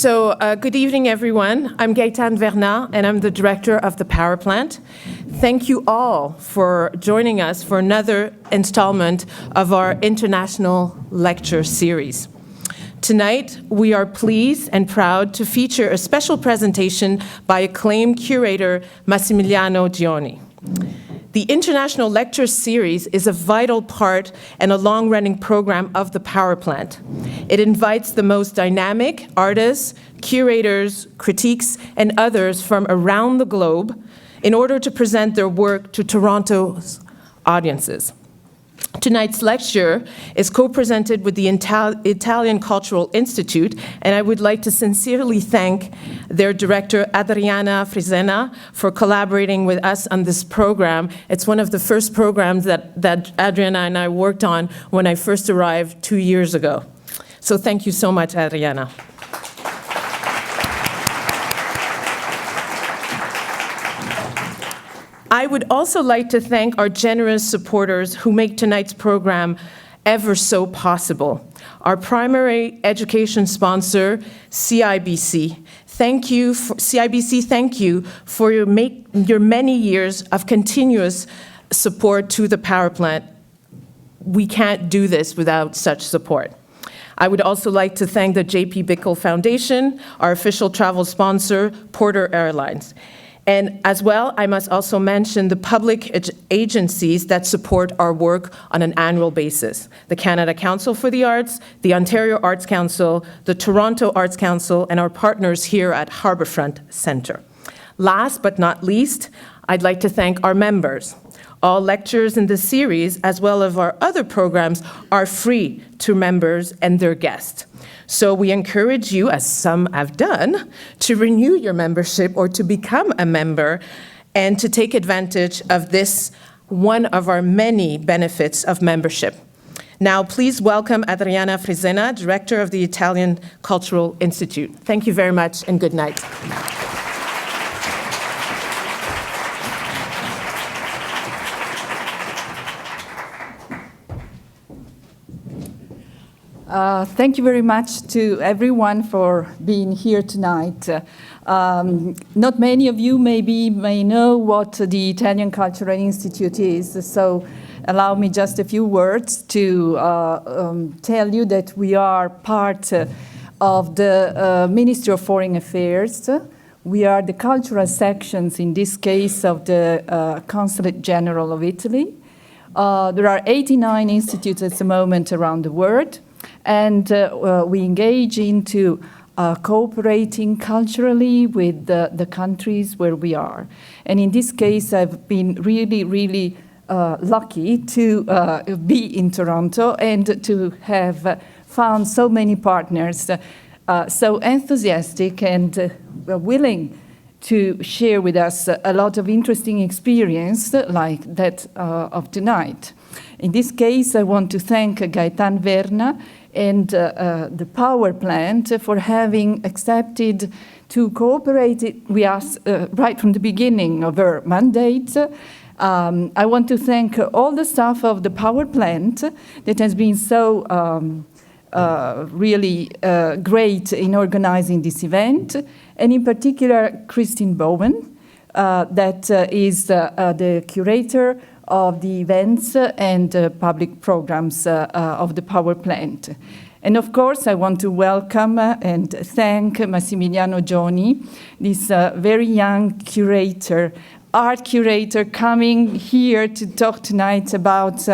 Good evening, everyone. I'm Gaëtane Vernat, and I'm the director of the Power Plant. Thank you all for joining us for another installment of our international lecture series. Tonight, we are pleased and proud to feature a special presentation by acclaimed curator Massimiliano Gioni. The International Lecture Series is a vital part and a long-running program of the Power Plant. It invites the most dynamic artists, curators, critiques, and others from around the globe in order to present their work to Toronto's audiences. Tonight's lecture is co-presented with the Italian Cultural Institute, and I would like to sincerely thank their director, Adriana Frisena, for collaborating with us on this program. It's one of the first programs that Adriana and I worked on when I first arrived 2 years ago. So thank you so much, Adriana. I would also like to thank our generous supporters who make tonight's program ever so possible. Our primary education sponsor, CIBC. CIBC, thank you for your many years of continuous support to the Power Plant. We can't do this without such support. I would also like to thank the J.P. Bickle Foundation, our official travel sponsor, Porter Airlines. And as well, I must also mention the public agencies that support our work on an annual basis. The Canada Council for the Arts, the Ontario Arts Council, the Toronto Arts Council, and our partners here at Harbourfront Centre. Last but not least, I'd like to thank our members. All lectures in this series, as well as our other programs, are free to members and their guests. So we encourage you, as some have done, to renew your membership or to become a member and to take advantage of this, one of our many benefits of membership. Now, please welcome Adriana Frisena, Director of the Italian Cultural Institute. Thank you very much and good night. Thank you very much to everyone for being here tonight. Not many of you may know what the Italian Cultural Institute is, so allow me just a few words to tell you that we are part of the Ministry of Foreign Affairs. We are the cultural sections, in this case, of the Consulate General of Italy. There are 89 institutes at the moment around the world. And we engage into cooperating culturally with the countries where we are. And in this case, I've been really lucky to be in Toronto and to have found so many partners so enthusiastic and willing to share with us a lot of interesting experience like that of tonight. In this case, I want to thank Gaëtane Vernat and the Power Plant for having accepted to cooperate with us right from the beginning of our mandate. I want to thank all the staff of the Power Plant that has been so really great in organizing this event, and in particular Christine Bowen, that is the curator of the events and public programs of the Power Plant. And of course, I want to welcome and thank Massimiliano Gioni, this very young curator, art curator, coming here to talk tonight about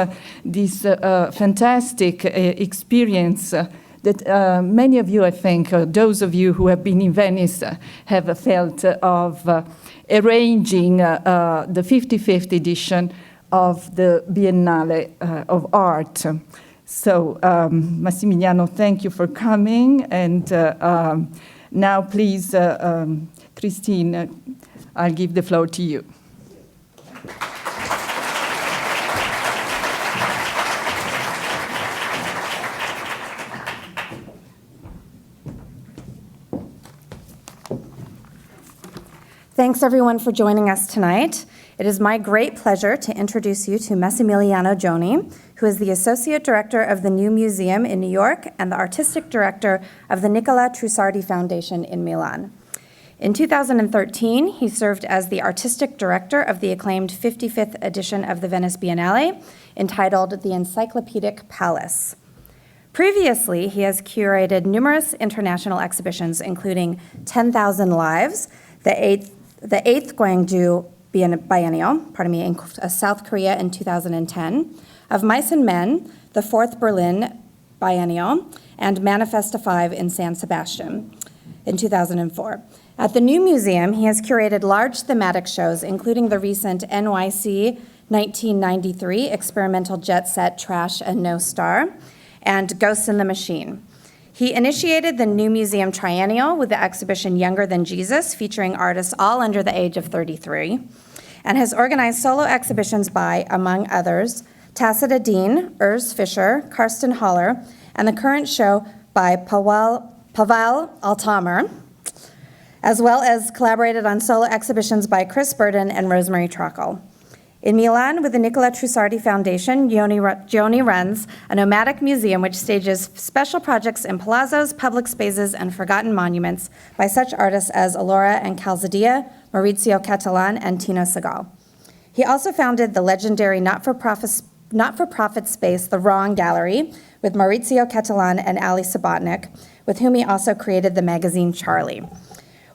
this fantastic experience that many of you, I think, those of you who have been in Venice have felt of arranging the 55th edition of the Biennale of Art. So, Massimiliano, thank you for coming. And now, please, Christine, I'll give the floor to you. Thanks, everyone, for joining us tonight. It is my great pleasure to introduce you to Massimiliano Gioni, who is the Associate Director of the New Museum in New York and the Artistic Director of the Nicola Trussardi Foundation in Milan. In 2013, he served as the Artistic Director of the acclaimed 55th edition of the Venice Biennale, entitled The Encyclopedic Palace. Previously, he has curated numerous international exhibitions, including 10,000 Lives, the eighth Gwangju Biennale, in South Korea in 2010, of Mice and Men, the 4th Berlin Biennale, and Manifesta 5 in San Sebastian in 2004. At the New Museum, he has curated large thematic shows, including the recent NYC 1993 experimental jet set Trash and No Star, and Ghosts in the Machine. He initiated the New Museum Triennial with the exhibition Younger Than Jesus, featuring artists all under the age of 33, and has organized solo exhibitions by, among others, Tacita Dean, Urs Fischer, Karsten Haller, and the current show by Pavel Altamer, as well as collaborated on solo exhibitions by Chris Burden and Rosemary Trockle. In Milan, with the Nicola Trussardi Foundation, Gioni runs a nomadic museum which stages special projects in palazzos, public spaces, and forgotten monuments by such artists as Allora and Calzadilla, Maurizio Catalan, and Tino Segal. He also founded the legendary not-for-profit space, the Wrong Gallery, with Maurizio Catalan and Ali Subotnik, with whom he also created the magazine Charlie.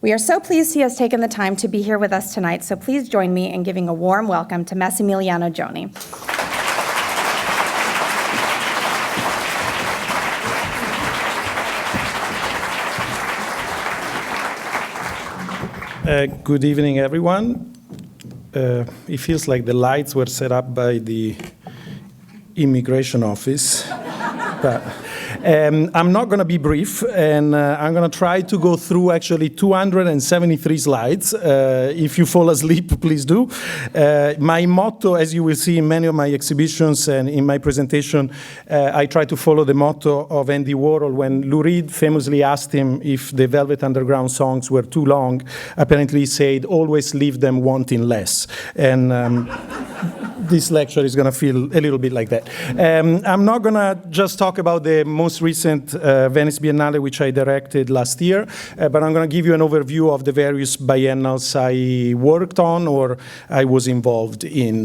We are so pleased he has taken the time to be here with us tonight, so please join me in giving a warm welcome to Massimiliano Gioni. Good evening, everyone. It feels like the lights were set up by the immigration office, but I'm not going to be brief, and I'm going to try to go through actually 273 slides. If you fall asleep, please do. My motto, as you will see in many of my exhibitions and in my presentation, I try to follow the motto of Andy Warhol. When Lou Reed famously asked him if the Velvet Underground songs were too long, apparently he said, always leave them wanting less. And this lecture is going to feel a little bit like that. I'm not going to just talk about the most recent Venice Biennale, which I directed last year, but I'm going to give you an overview of the various biennales I worked on or I was involved in.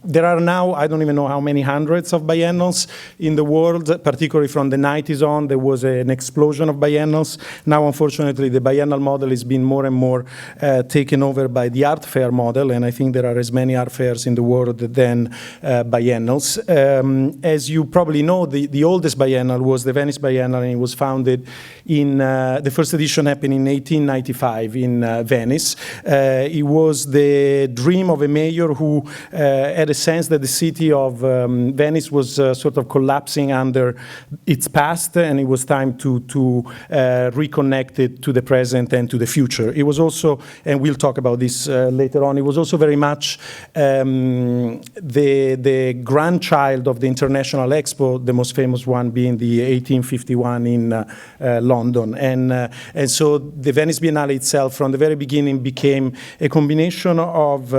There are now, I don't even know how many hundreds of biennales in the world, particularly from the 90s on. There was an explosion of biennales. Now, unfortunately, the biennale model is being more and more taken over by the art fair model, and I think there are as many art fairs in the world than biennales. As you probably know, the oldest biennale was the Venice Biennale, and it was founded in, the first edition happened in 1895 in Venice. It was the dream of a mayor who had a sense that the city of Venice was sort of collapsing under its past, and it was time to reconnect it to the present and to the future. It was also, and we'll talk about this later on, it was also very much the grandchild of the International Expo, the most famous one being the 1851 in London. And so the Venice Biennale itself, from the very beginning, became a combination of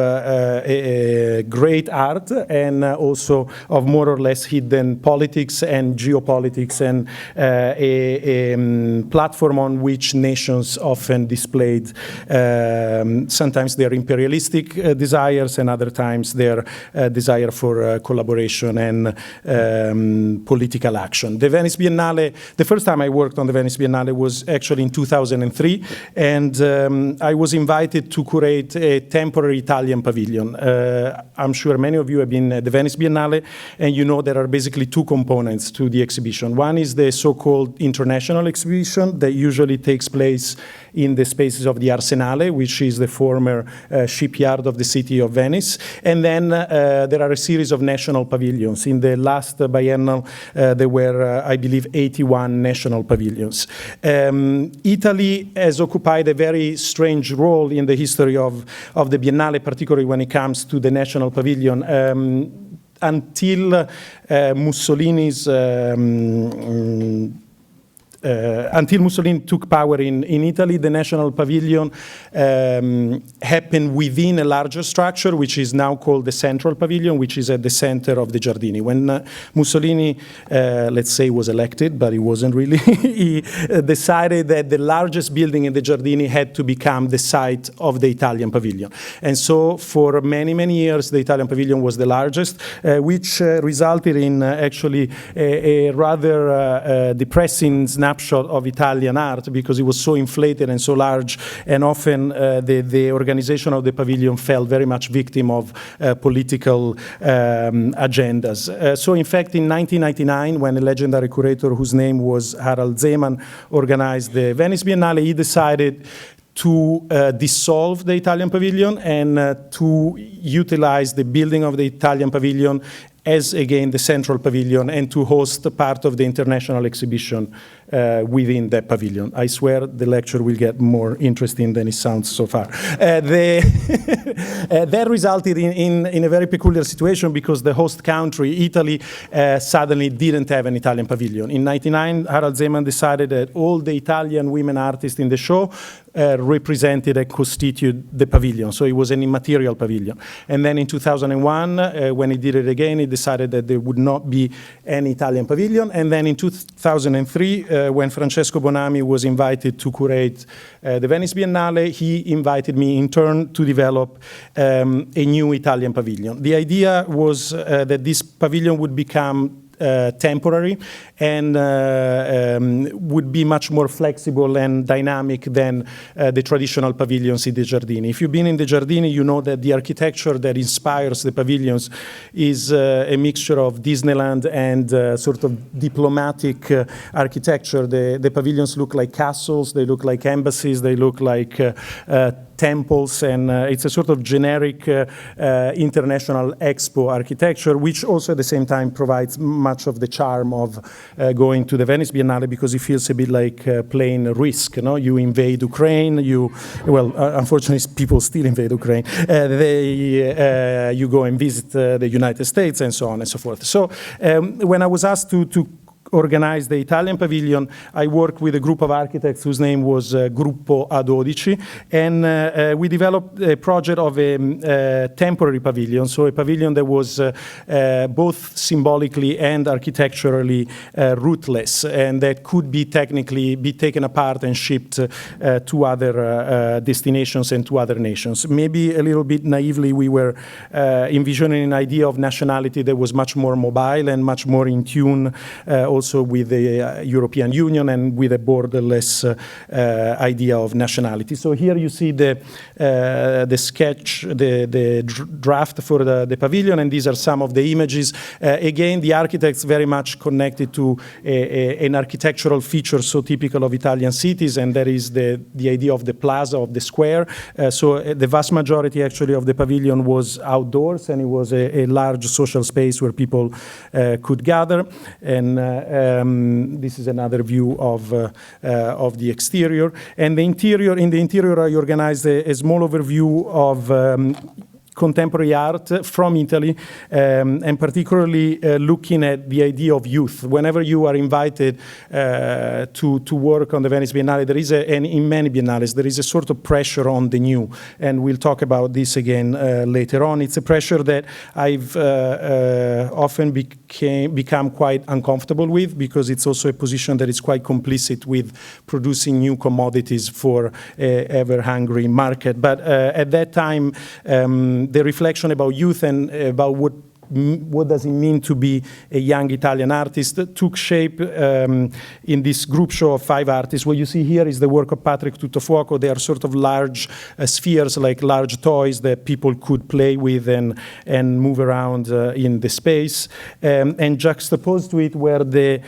great art and also of more or less hidden politics and geopolitics, and a platform on which nations often displayed sometimes their imperialistic desires and other times their desire for collaboration and political action. The Venice Biennale, the first time I worked on the Venice Biennale was actually in 2003, and I was invited to curate a temporary Italian pavilion. I'm sure many of you have been at the Venice Biennale, and you know there are basically two components to the exhibition. One is the so-called international exhibition that usually takes place in the spaces of the Arsenale, which is the former shipyard of the city of Venice. And then there are a series of national pavilions. In the last biennial, there were, I believe, 81 national pavilions. Italy has occupied a very strange role in the history of the Biennale, particularly when it comes to the national pavilion. Until Mussolini's until Mussolini took power in Italy, the National Pavilion happened within a larger structure, which is now called the Central Pavilion, which is at the center of the Giardini. When Mussolini, let's say, was elected, but he wasn't really, he decided that the largest building in the Giardini had to become the site of the Italian Pavilion. And so for many, many years, the Italian Pavilion was the largest, which resulted in actually a rather depressing snapshot of Italian art, because it was so inflated and so large, and often the organization of the pavilion fell very much victim of political agendas. So in fact, in 1999, when a legendary curator whose name was Harald Zeeman organized the Venice Biennale, he decided to dissolve the Italian Pavilion and to utilize the building of the Italian Pavilion as, again, the central pavilion, and to host part of the international exhibition within that pavilion. I swear the lecture will get more interesting than it sounds so far. That resulted in a very peculiar situation, because the host country, Italy, suddenly didn't have an Italian pavilion. In 1999, Harald Zeeman decided that all the Italian women artists in the show represented and constituted the pavilion, so it was an immaterial pavilion. And then in 2001, when he did it again, he decided that there would not be an Italian pavilion. And then in 2003, when Francesco Bonami was invited to curate the Venice Biennale, he invited me in turn to develop a new Italian pavilion. The idea was that this pavilion would become temporary and would be much more flexible and dynamic than the traditional pavilions in the Giardini. If you've been in the Giardini, you know that the architecture that inspires the pavilions is a mixture of Disneyland and sort of diplomatic architecture. The pavilions look like castles, they look like embassies, they look like temples, and it's a sort of generic international expo architecture, which also at the same time provides much of the charm of going to the Venice Biennale, because it feels a bit like playing Risk. You know? You invade Ukraine, unfortunately people still invade Ukraine. You go and visit the United States and so on and so forth. So when I was asked to organized the Italian pavilion, I worked with a group of architects whose name was Gruppo A12, and we developed a project of a temporary pavilion, so a pavilion that was both symbolically and architecturally rootless, and that could be technically be taken apart and shipped to other destinations and to other nations. Maybe a little bit naively, we were envisioning an idea of nationality that was much more mobile and much more in tune also with the European Union and with a borderless idea of nationality. So here you see the sketch, the draft for the pavilion, and these are some of the images. Again, the architects very much connected to an architectural feature so typical of Italian cities, and that is the idea of the plaza, of the square. So the vast majority actually of the pavilion was outdoors, and it was a large social space where people could gather. And this is another view of the exterior. And in the interior, I organized a small overview of contemporary art from Italy, and particularly looking at the idea of youth. Whenever you are invited to work on the Venice Biennale, there is and in many biennales, there is a sort of pressure on the new, and we'll talk about this again later on. It's a pressure that I've often become quite uncomfortable with, because it's also a position that is quite complicit with producing new commodities for an ever-hungry market. But at that time, the reflection about youth and about what does it mean to be a young Italian artist took shape in this group show of 5 artists. What you see here is the work of Patrick Tuttofuoco. They are sort of large spheres, like large toys that people could play with and move around in the space. And juxtaposed to it were the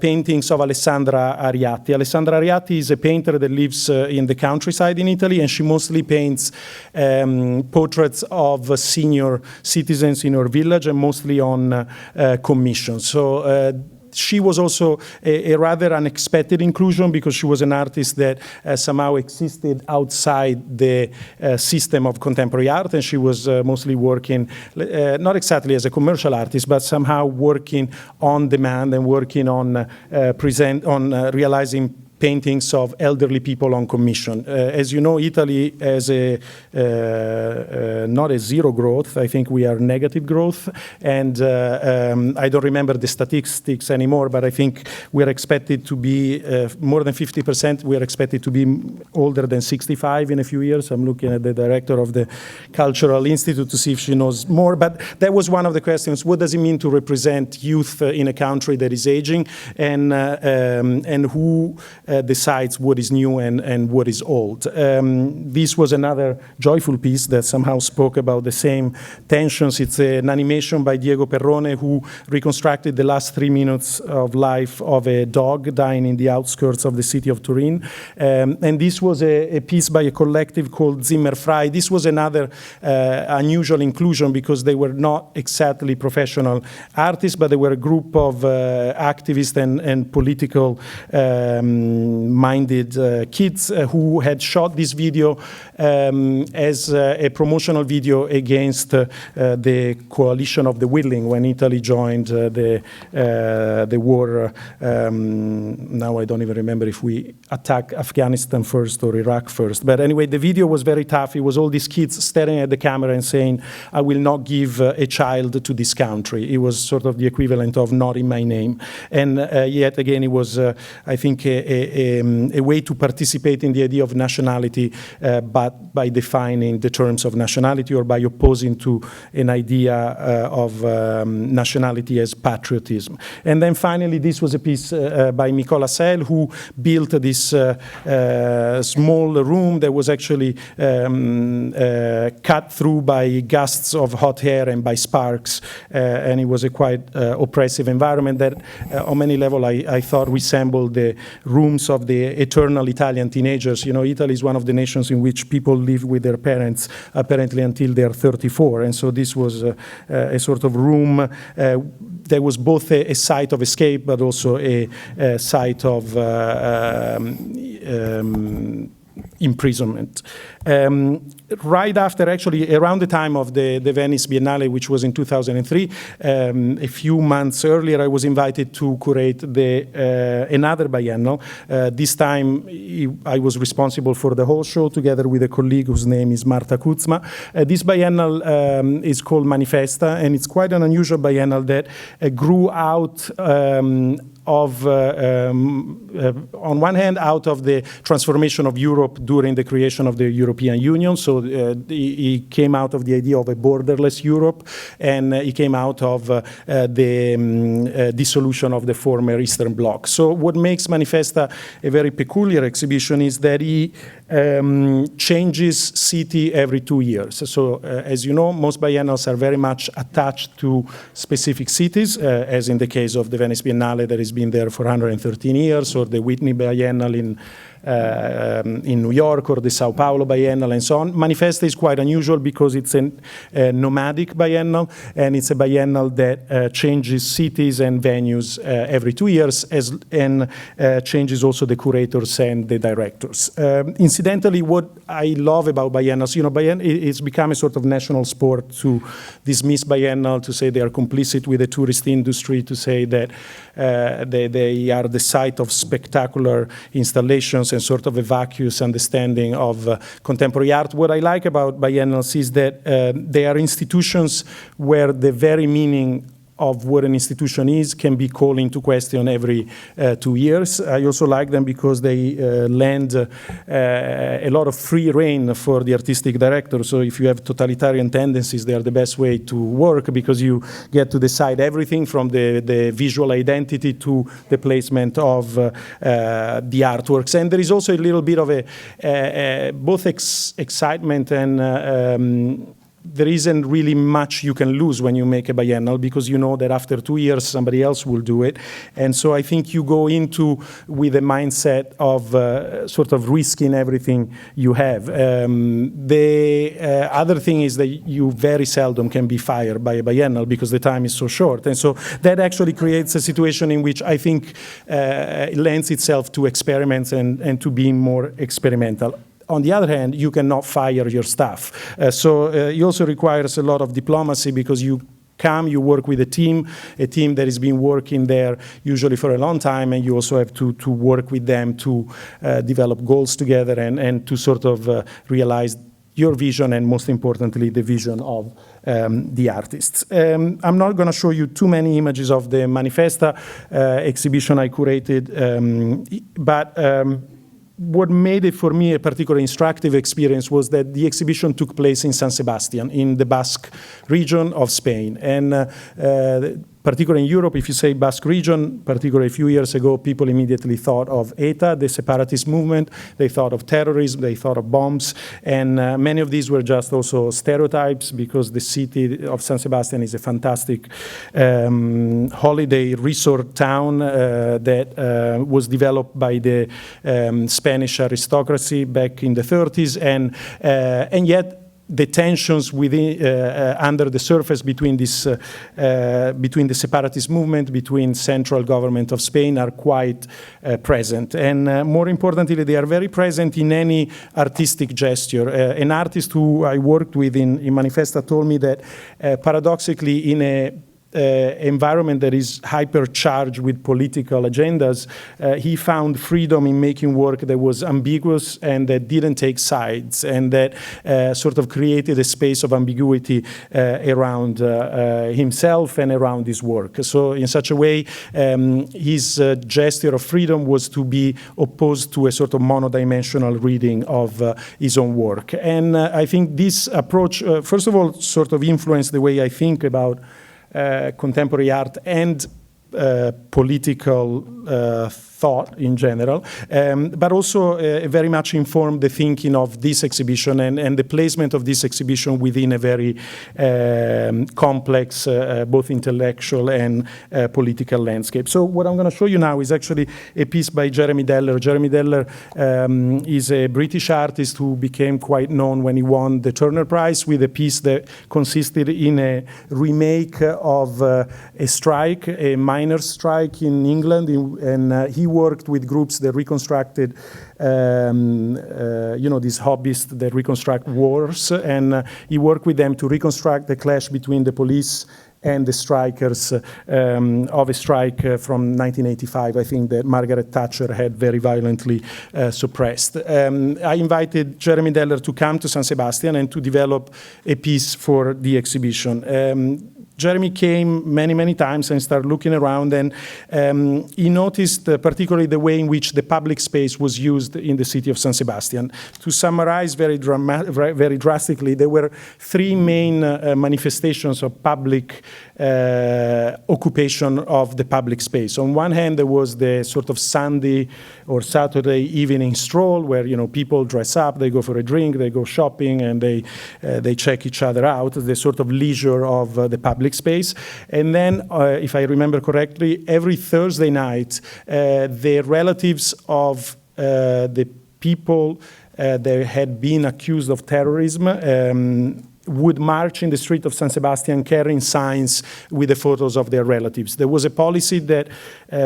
paintings of Alessandra Ariati. Alessandra Ariati is a painter that lives in the countryside in Italy, and she mostly paints portraits of senior citizens in her village, and mostly on commission. So she was also a rather unexpected inclusion because she was an artist that somehow existed outside the system of contemporary art, and she was mostly working, not exactly as a commercial artist, but somehow working on demand and working on realizing paintings of elderly people on commission. As you know, Italy has not a zero growth. I think we are negative growth. And I don't remember the statistics anymore, but I think we're expected to be more than 50%. We're expected to be older than 65 in a few years. I'm looking at the director of the Cultural Institute to see if she knows more. But that was one of the questions. What does it mean to represent youth in a country that is aging? And who decides what is new and what is old. This was another joyful piece that somehow spoke about the same tensions. It's an animation by Diego Perrone, who reconstructed the last 3 minutes of life of a dog dying in the outskirts of the city of Turin. And this was a piece by a collective called Zimmerfrei. This was another unusual inclusion because they were not exactly professional artists, but they were a group of activists and political minded kids who had shot this video as a promotional video against the coalition of the willing when Italy joined the war. Now I don't even remember if we attacked Afghanistan first or Iraq first. But anyway, the video was very tough. It was all these kids staring at the camera and saying, "I will not give a child to this country." It was sort of the equivalent of "not in my name." And yet again, it was, I think, a way to participate in the idea of nationality, but by defining the terms of nationality or by opposing to an idea of nationality as patriotism. And then finally, this was a piece by Nicola Trussardi, who built this small room that was actually cut through by gusts of hot air and by sparks, and it was a quite oppressive environment that on many levels I thought resembled the rooms of the eternal Italian teenagers. You know, Italy is one of the nations in which people live with their parents apparently until they're 34. And so this was a sort of room that was both a site of escape, but also a site of imprisonment. Right after, actually, around the time of the Venice Biennale, which was in 2003, a few months earlier, I was invited to curate another biennale. This time, I was responsible for the whole show, together with a colleague whose name is Marta Kuzma. This biennale is called Manifesta, and it's quite an unusual biennale that grew out of, on one hand, out of the transformation of Europe during the creation of the European Union. So he came out of the idea of a borderless Europe, and he came out of the dissolution of the former Eastern Bloc. So what makes Manifesta a very peculiar exhibition is that he changes city every 2 years. So as you know, most biennales are very much attached to specific cities, as in the case of the Venice Biennale that has been there for 113 years, or the Whitney Biennale in New York, or the Sao Paulo Biennale, and so on. Manifesta is quite unusual because it's a nomadic biennale, and it's a biennale that changes cities and venues every 2 years, and changes also the curators and the directors. Incidentally, what I love about biennales, you know, it's become a sort of national sport to dismiss biennale, to say they are complicit with the tourist industry, to say that they are the site of spectacular installations and sort of a vacuous understanding of contemporary art. What I like about biennales is that they are institutions where the very meaning of what an institution is can be called into question every 2 years. I also like them because they lend a lot of free rein for the artistic director. So if you have totalitarian tendencies, they are the best way to work, because you get to decide everything from the visual identity to the placement of the artworks. And there is also a little bit of both excitement and there isn't really much you can lose when you make a biennial, because you know that after 2 years somebody else will do it. And so I think you go into with a mindset of sort of risking everything you have. The other thing is that you very seldom can be fired by a biennial because the time is so short. And so that actually creates a situation in which I think it lends itself to experiments and to being more experimental. On the other hand, you cannot fire your staff. So it also requires a lot of diplomacy, because you come, you work with a team that has been working there usually for a long time, and you also have to work with them to develop goals together and to sort of realize your vision, and most importantly, the vision of the artists. I'm not going to show you too many images of the Manifesta exhibition I curated, but what made it for me a particularly instructive experience was that the exhibition took place in San Sebastian, in the Basque region of Spain. And particularly in Europe, if you say Basque region, particularly a few years ago, people immediately thought of ETA, the separatist movement. They thought of terrorism, they thought of bombs. And many of these were just also stereotypes, because the city of San Sebastian is a fantastic holiday resort town that was developed by the Spanish aristocracy back in the 30s. And yet, the tensions within, under the surface between this, between the separatist movement, between central government of Spain, are quite present. And more importantly, they are very present in any artistic gesture. An artist who I worked with in Manifesta told me that paradoxically, in a environment that is hypercharged with political agendas, he found freedom in making work that was ambiguous and that didn't take sides, and that sort of created a space of ambiguity around himself and around his work. So in such a way, his gesture of freedom was to be opposed to a sort of monodimensional reading of his own work. And I think this approach, first of all, sort of influenced the way I think about contemporary art and political thought in general, but also very much informed the thinking of this exhibition and the placement of this exhibition within a very complex, both intellectual and political landscape. So what I'm going to show you now is actually a piece by Jeremy Deller. Jeremy Deller is a British artist who became quite known when he won the Turner Prize with a piece that consisted in a remake of a strike, a miners' strike in England, and he worked with groups that reconstructed, these hobbyists that reconstruct wars, and he worked with them to reconstruct the clash between the police and the strikers of a strike from 1985, I think, that Margaret Thatcher had very violently suppressed. I invited Jeremy Deller to come to San Sebastian and to develop a piece for the exhibition. Jeremy came many, many times and started looking around, and he noticed particularly the way in which the public space was used in the city of San Sebastian. To summarize very drastically, there were three main manifestations of public occupation of the public space. On one hand, there was the sort of Sunday or Saturday evening stroll where, people dress up, they go for a drink, they go shopping, and they check each other out, the sort of leisure of the public space. And then, if I remember correctly, every Thursday night, the relatives of the people that had been accused of terrorism would march in the street of San Sebastian carrying signs with the photos of their relatives. There was a policy that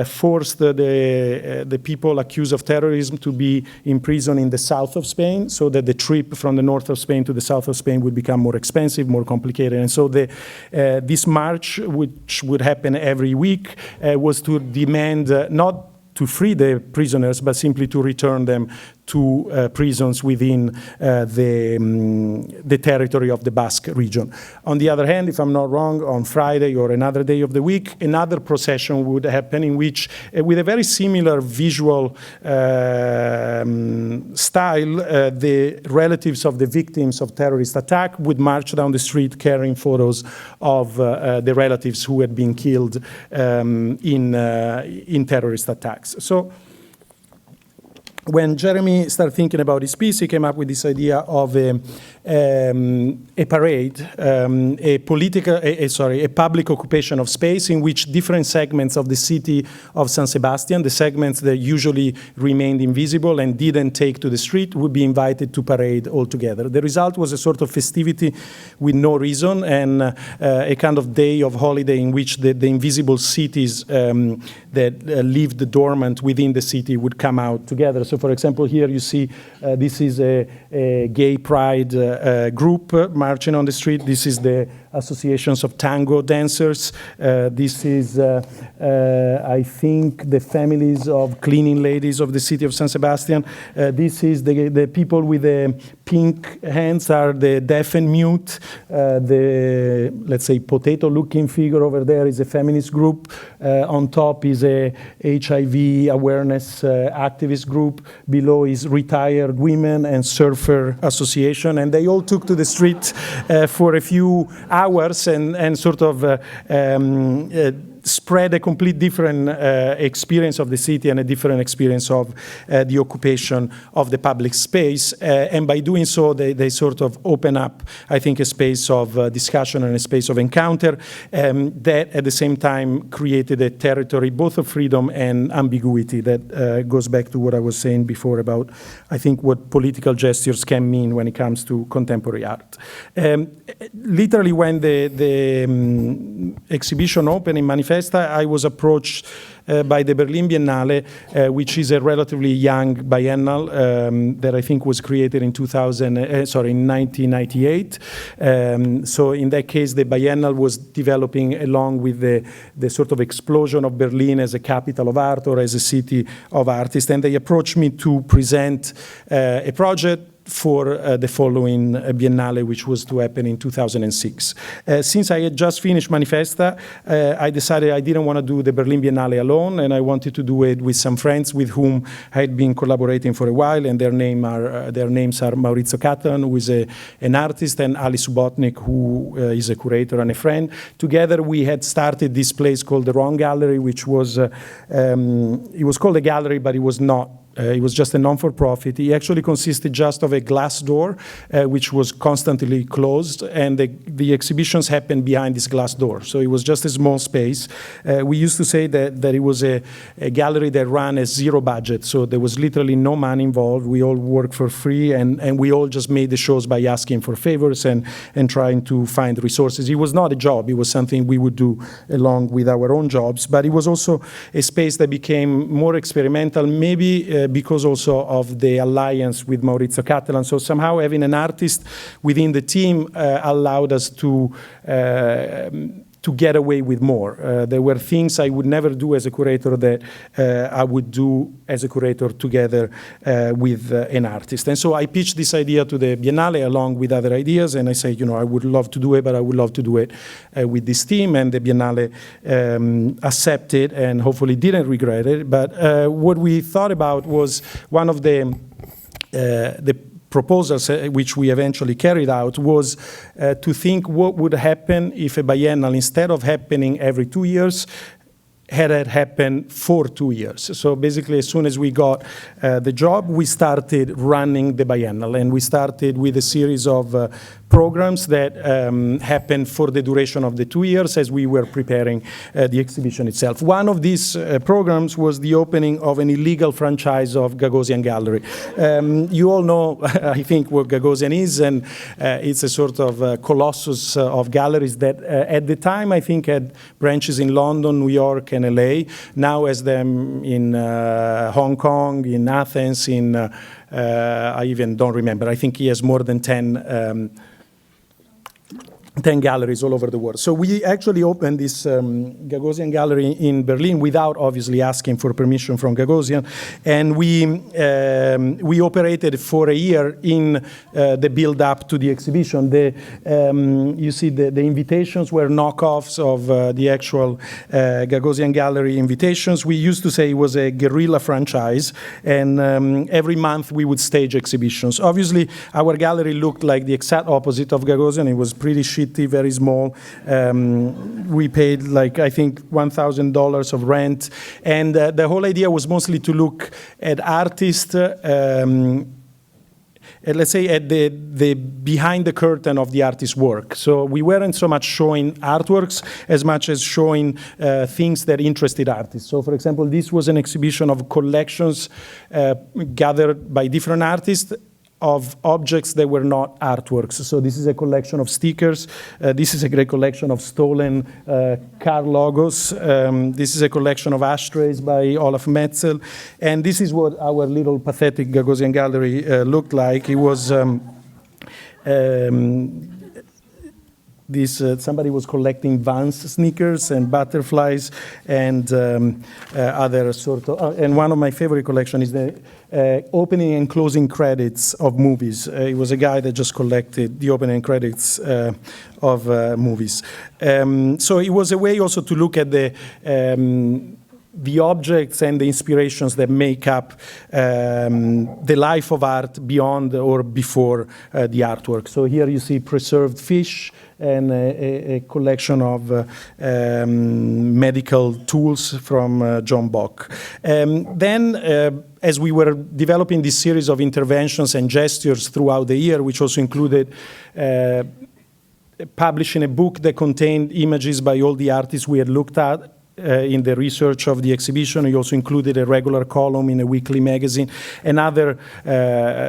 forced the people accused of terrorism to be imprisoned in the south of Spain, so that the trip from the north of Spain to the south of Spain would become more expensive, more complicated. And so this march, which would happen every week, was to demand not to free the prisoners, but simply to return them to prisons within the territory of the Basque region. On the other hand, if I'm not wrong, on Friday or another day of the week, another procession would happen in which, with a very similar visual style, the relatives of the victims of terrorist attack would march down the street carrying photos of the relatives who had been killed in terrorist attacks. So when Jeremy started thinking about his piece, he came up with this idea of a parade, a public occupation of space in which different segments of the city of San Sebastian, the segments that usually remained invisible and didn't take to the street, would be invited to parade all together. The result was a sort of festivity with no reason and a kind of day of holiday in which the invisible cities that lived dormant within the city would come out together. So, for example, here you see this is a gay pride group marching on the street. This is the associations of tango dancers. This is, I think, the families of cleaning ladies of the city of San Sebastian. This is the people with the pink hands are the deaf and mute. The, let's say, potato-looking figure over there is a feminist group. On top is a HIV awareness activist group. Below is retired women and surfer association. And they all took to the street for a few hours and sort of spread a complete different experience of the city and a different experience of the occupation of the public space. And by doing so, they sort of open up, I think, a space of discussion and a space of encounter that at the same time created a territory both of freedom and ambiguity that goes back to what I was saying before about, I think, what political gestures can mean when it comes to contemporary art. Literally, when the exhibition opened in Manifesta, I was approached by the Berlin Biennale, which is a relatively young biennale that I think was created in 1998. So in that case, the biennale was developing along with the sort of explosion of Berlin as a capital of art or as a city of artists. And they approached me to present a project for the following Biennale, which was to happen in 2006. Since I had just finished Manifesta, I decided I didn't want to do the Berlin Biennale alone, and I wanted to do it with some friends with whom I had been collaborating for a while, and their names are Maurizio Catton, who is an artist, and Ali Subotnik, who is a curator and a friend. Together, we had started this place called the Wrong Gallery, which was, it was called a gallery, but it was not. It was just a non-for-profit. It actually consisted just of a glass door, which was constantly closed, and the exhibitions happened behind this glass door. So it was just a small space. We used to say that it was a gallery that ran at zero budget, so there was literally no money involved. We all worked for free, and we all just made the shows by asking for favors and trying to find resources. It was not a job. It was something we would do along with our own jobs, but it was also a space that became more experimental, maybe because also of the alliance with Maurizio Cattelan. So somehow having an artist within the team allowed us to get away with more. There were things I would never do as a curator that I would do as a curator together with an artist. And so I pitched this idea to the Biennale along with other ideas, and I said, I would love to do it, but I would love to do it with this team. And the Biennale accepted and hopefully didn't regret it. But what we thought about was one of the proposals, which we eventually carried out, was to think what would happen if a biennale, instead of happening every 2 years, had it happen for 2 years. So basically, as soon as we got the job, we started running the biennale, and we started with a series of programs that happened for the duration of the 2 years as we were preparing the exhibition itself. One of these programs was the opening of an illegal franchise of Gagosian Gallery. You all know, I think, what Gagosian is, and it's a sort of colossus of galleries that at the time, I think, had branches in London, New York, and LA. Now has them in Hong Kong, in Athens, I even don't remember. I think he has more than 10 galleries all over the world. So we actually opened this Gagosian Gallery in Berlin without obviously asking for permission from Gagosian, and we operated for a year in the build-up to the exhibition. You see the invitations were knockoffs of the actual Gagosian Gallery invitations. We used to say it was a guerrilla franchise, and every month we would stage exhibitions. Obviously, our gallery looked like the exact opposite of Gagosian. It was pretty shitty shitty, very small. We paid like, I think, $1,000 of rent. And the whole idea was mostly to look at artists, let's say, at the behind the curtain of the artist's work. So we weren't so much showing artworks as much as showing things that interested artists. So, for example, this was an exhibition of collections gathered by different artists of objects that were not artworks. So this is a collection of stickers. This is a great collection of stolen car logos. This is a collection of ashtrays by Olaf Metzel. And this is what our little pathetic Gagosian Gallery looked like. It was somebody was collecting Vans sneakers and butterflies and other sort of, and one of my favorite collection is the opening and closing credits of movies. It was a guy that just collected the opening credits of movies. So it was a way also to look at the objects and the inspirations that make up the life of art beyond or before the artwork. So here you see preserved fish and a collection of medical tools from John Bock. Then, as we were developing this series of interventions and gestures throughout the year, which also included publishing a book that contained images by all the artists we had looked at, in the research of the exhibition. He also included a regular column in a weekly magazine and other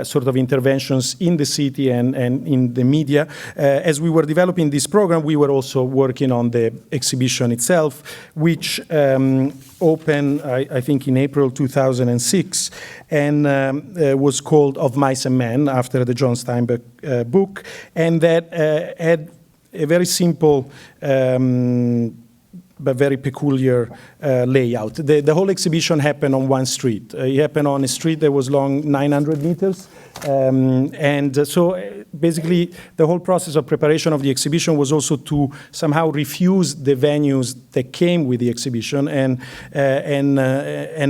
sort of interventions in the city and in the media. As we were developing this program, we were also working on the exhibition itself, which opened, I think, in April 2006, and was called Of Mice and Men, after the John Steinbeck book, and that had a very simple but very peculiar layout. The whole exhibition happened on one street. It happened on a street that was long 900 meters. So basically, the whole process of preparation of the exhibition was also to somehow refuse the venues that came with the exhibition and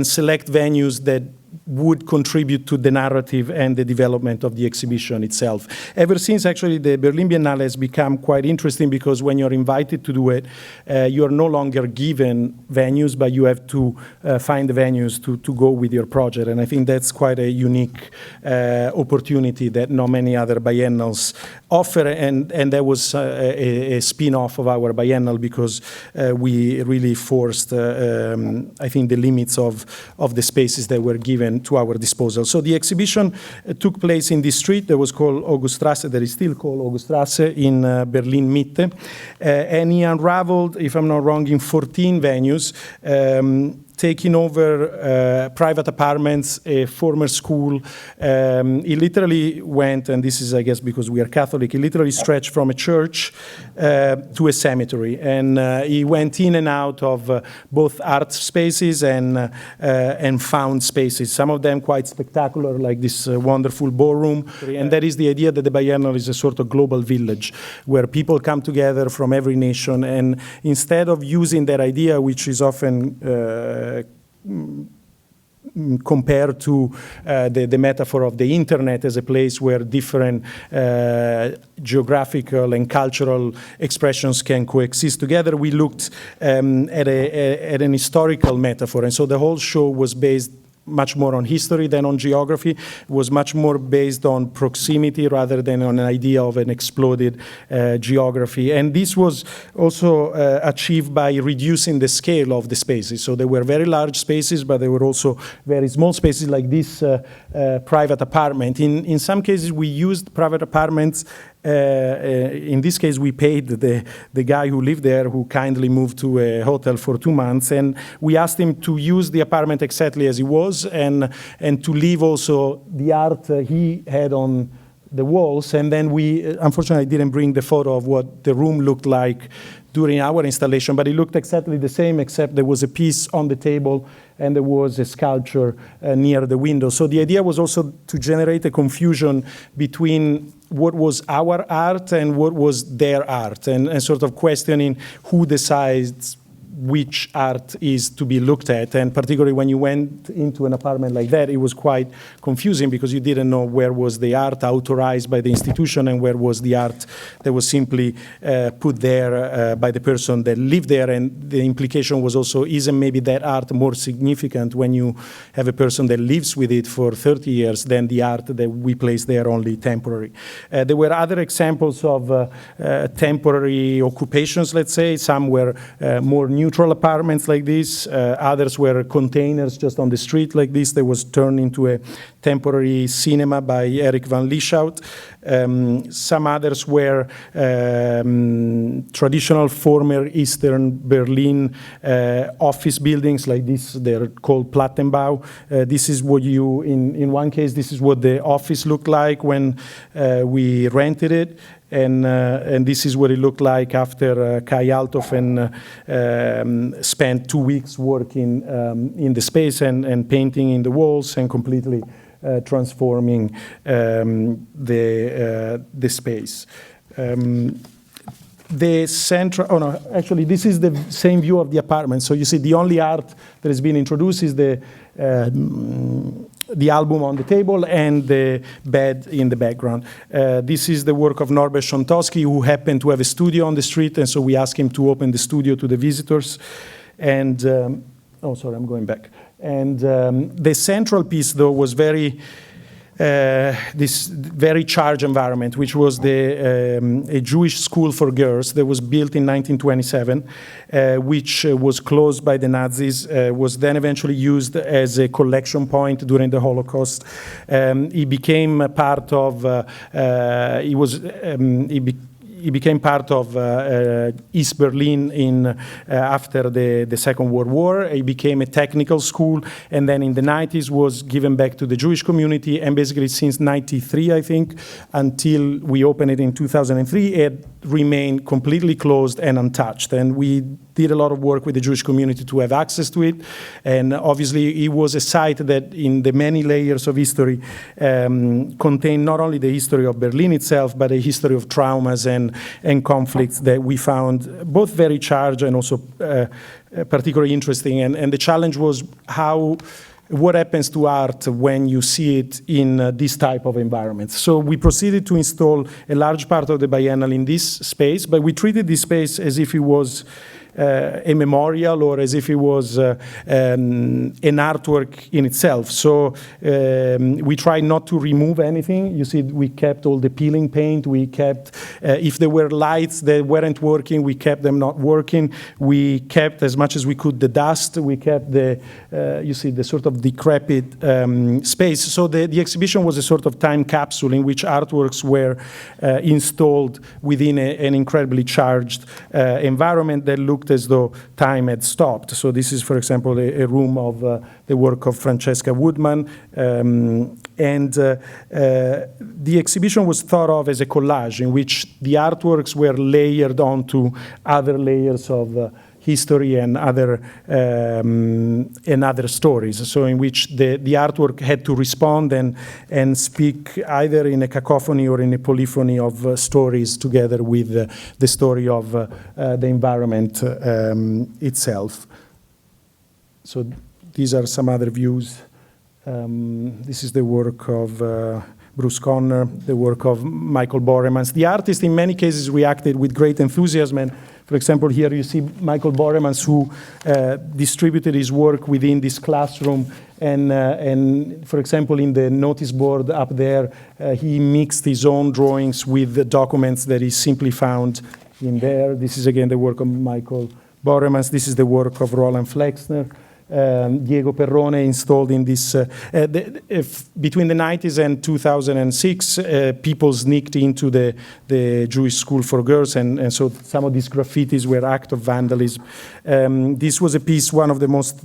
select venues that would contribute to the narrative and the development of the exhibition itself. Ever since, actually, the Berlin Biennale has become quite interesting because when you're invited to do it, you're no longer given venues, but you have to find the venues to go with your project. And I think that's quite a unique opportunity that not many other biennales offer. And that was a spin-off of our biennale because we really forced, I think, the limits of the spaces that were given to our disposal. So the exhibition took place in this street that was called Auguststrasse, that is still called Auguststrasse, in Berlin Mitte. And he unraveled, if I'm not wrong, in 14 venues, taking over private apartments, a former school. He literally went, and this is, I guess, because we are Catholic, he literally stretched from a church to a cemetery. And he went in and out of both art spaces and found spaces, some of them quite spectacular, like this wonderful ballroom. And that is the idea that the Biennale is a sort of global village where people come together from every nation. And instead of using that idea, which is often compared to the metaphor of the internet as a place where different geographical and cultural expressions can coexist together, we looked at an historical metaphor. And so the whole show was based much more on history than on geography. It was much more based on proximity rather than on an idea of an exploded geography. And this was also achieved by reducing the scale of the spaces. So there were very large spaces, but there were also very small spaces like this private apartment. In some cases, we used private apartments. In this case, we paid the guy who lived there, who kindly moved to a hotel for 2 months, and we asked him to use the apartment exactly as it was, and to leave also the art he had on the walls. And then we, unfortunately, didn't bring the photo of what the room looked like during our installation, but it looked exactly the same, except there was a piece on the table and there was a sculpture near the window. So the idea was also to generate a confusion between what was our art and what was their art, and sort of questioning who decides which art is to be looked at. And particularly when you went into an apartment like that, it was quite confusing because you didn't know where was the art authorized by the institution and where was the art that was simply put there by the person that lived there. And the implication was also, isn't maybe that art more significant when you have a person that lives with it for 30 years than the art that we place there only temporary? There were other examples of temporary occupations, let's say. Some were more neutral apartments like this. Others were containers just on the street like this. That was turned into a temporary cinema by Eric van Lieshout. Some others were traditional former Eastern Berlin office buildings like this. They're called Plattenbau. This is what you, in one case, this is what the office looked like when we rented it. And this is what it looked like after Kai Althofen spent 2 weeks working in the space and painting in the walls and completely transforming the space. The central, oh no, actually this is the same view of the apartment. So you see the only art that has been introduced is the album on the table and the bed in the background. This is the work of Norbert Schontowski, who happened to have a studio on the street, and so we asked him to open the studio to the visitors. And, oh, sorry, I'm going back. And the central piece, though, was this very charged environment, which was a Jewish school for girls that was built in 1927, which was closed by the Nazis, was then eventually used as a collection point during the Holocaust. It became part of, it became part of East Berlin after the Second World War. It became a technical school, and then in the 90s was given back to the Jewish community, and basically since 93, I think, until we opened it in 2003, it remained completely closed and untouched. And we did a lot of work with the Jewish community to have access to it. And obviously it was a site that in the many layers of history contained not only the history of Berlin itself, but a history of traumas and conflicts that we found both very charged and also particularly interesting. And the challenge was what happens to art when you see it in this type of environment. So we proceeded to install a large part of the Biennale in this space, but we treated this space as if it was a memorial or as if it was an artwork in itself. So we tried not to remove anything. You see, we kept all the peeling paint. We kept, if there were lights that weren't working, we kept them not working. We kept as much as we could the dust. We kept you see, the sort of decrepit space. So the exhibition was a sort of time capsule in which artworks were installed within an incredibly charged environment that looked as though time had stopped. So this is, for example, a room of the work of Francesca Woodman. And the exhibition was thought of as a collage in which the artworks were layered onto other layers of history and other stories. So in which the artwork had to respond and speak either in a cacophony or in a polyphony of stories together with the story of the environment itself. So these are some other views. This is the work of Bruce Conner, the work of Michael Boremans. The artist in many cases reacted with great enthusiasm. And for example, here you see Michael Boremans, who distributed his work within this classroom. And for example, in the notice board up there, he mixed his own drawings with the documents that he simply found in there. This is again the work of Michael Boremans. This is the work of Roland Flexner. Diego Perrone installed in this, between the 90s and 2006, people sneaked into the Jewish school for girls, and so some of these graffitis were act of vandalism. This was a piece, one of the most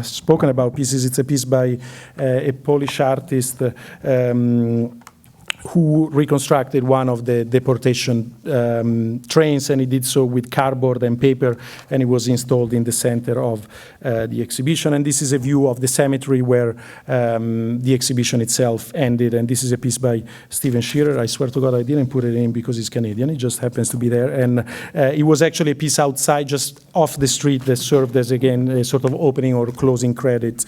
spoken about pieces. It's a piece by a Polish artist, who reconstructed one of the deportation trains, and he did so with cardboard and paper, and it was installed in the center of the exhibition. And this is a view of the cemetery where the exhibition itself ended, and this is a piece by Stephen Shearer. I swear to God I didn't put it in because he's Canadian, it just happens to be there, and it was actually a piece outside, just off the street, that served as, again, a sort of opening or closing credit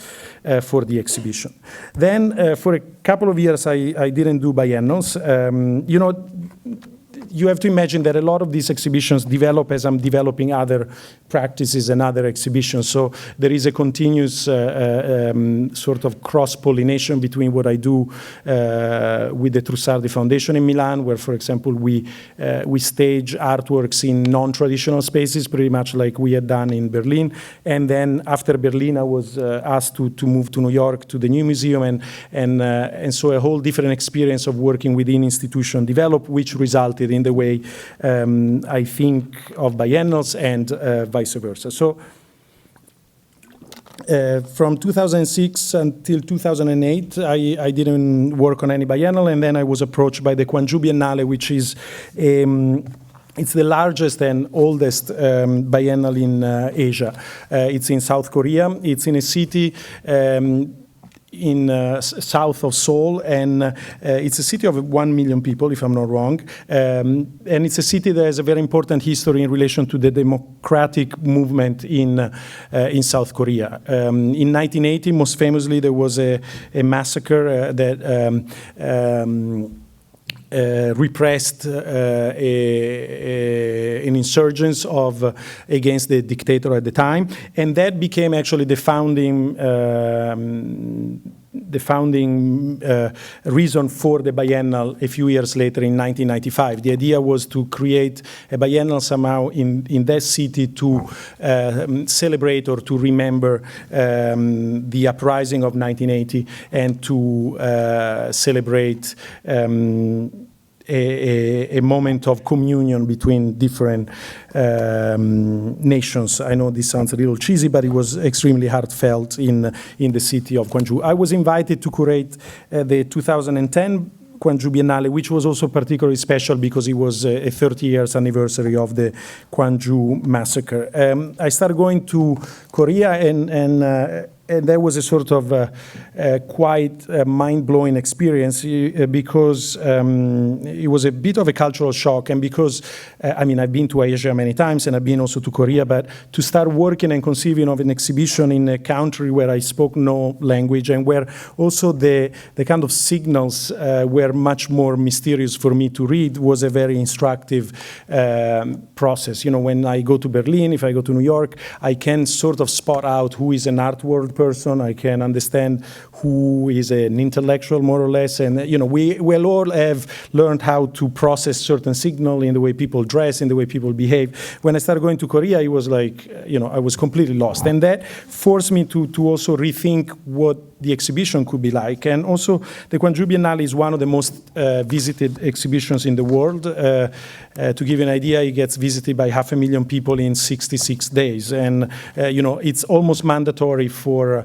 for the exhibition. Then for a couple of years I didn't do biennials. You know, you have to imagine that a lot of these exhibitions develop as I'm developing other practices and other exhibitions. So there is a continuous sort of cross-pollination between what I do with the Trussardi Foundation in Milan, where, for example, we stage artworks in non-traditional spaces, pretty much like we had done in Berlin. And then after Berlin, I was asked to move to New York to the new museum, and so a whole different experience of working within institution developed, which resulted in the way I think of biennials and vice versa. So from 2006 until 2008, I didn't work on any biennial, and then I was approached by the Gwangju Biennale, which is it's the largest and oldest biennial in Asia. It's in South Korea. It's in a city in south of Seoul, and it's a city of 1 million people, if I'm not wrong, and it's a city that has a very important history in relation to the democratic movement in South Korea. In 1980, most famously, there was a massacre that repressed an insurgence against the dictator at the time, and that became actually the founding reason for the biennial a few years later in 1995. The idea was to create a biennial somehow in that city to celebrate or to remember the uprising of 1980 and to celebrate a moment of communion between different nations. I know this sounds a little cheesy, but it was extremely heartfelt in the city of Gwangju. I was invited to curate the 2010 Gwangju Biennale, which was also particularly special because it was a 30 years anniversary of the Gwangju massacre. I started going to Korea, and that was a sort of quite mind-blowing experience because it was a bit of a cultural shock, and because, I mean, I've been to Asia many times and I've been also to Korea, but to start working and conceiving of an exhibition in a country where I spoke no language and where also the kind of signals were much more mysterious for me to read was a very instructive process. You know, when I go to Berlin, if I go to New York, I can sort of spot out who is an art world person. I can understand who is an intellectual, more or less, and you know, we all have learned how to process certain signal in the way people dress, in the way people behave. When I started going to Korea, it was like, you know, I was completely lost, and that forced me to also rethink what the exhibition could be like. And also, the Gwangju Biennale is one of the most visited exhibitions in the world. To give you an idea, it gets visited by 500,000 people in 66 days, and you know, it's almost mandatory for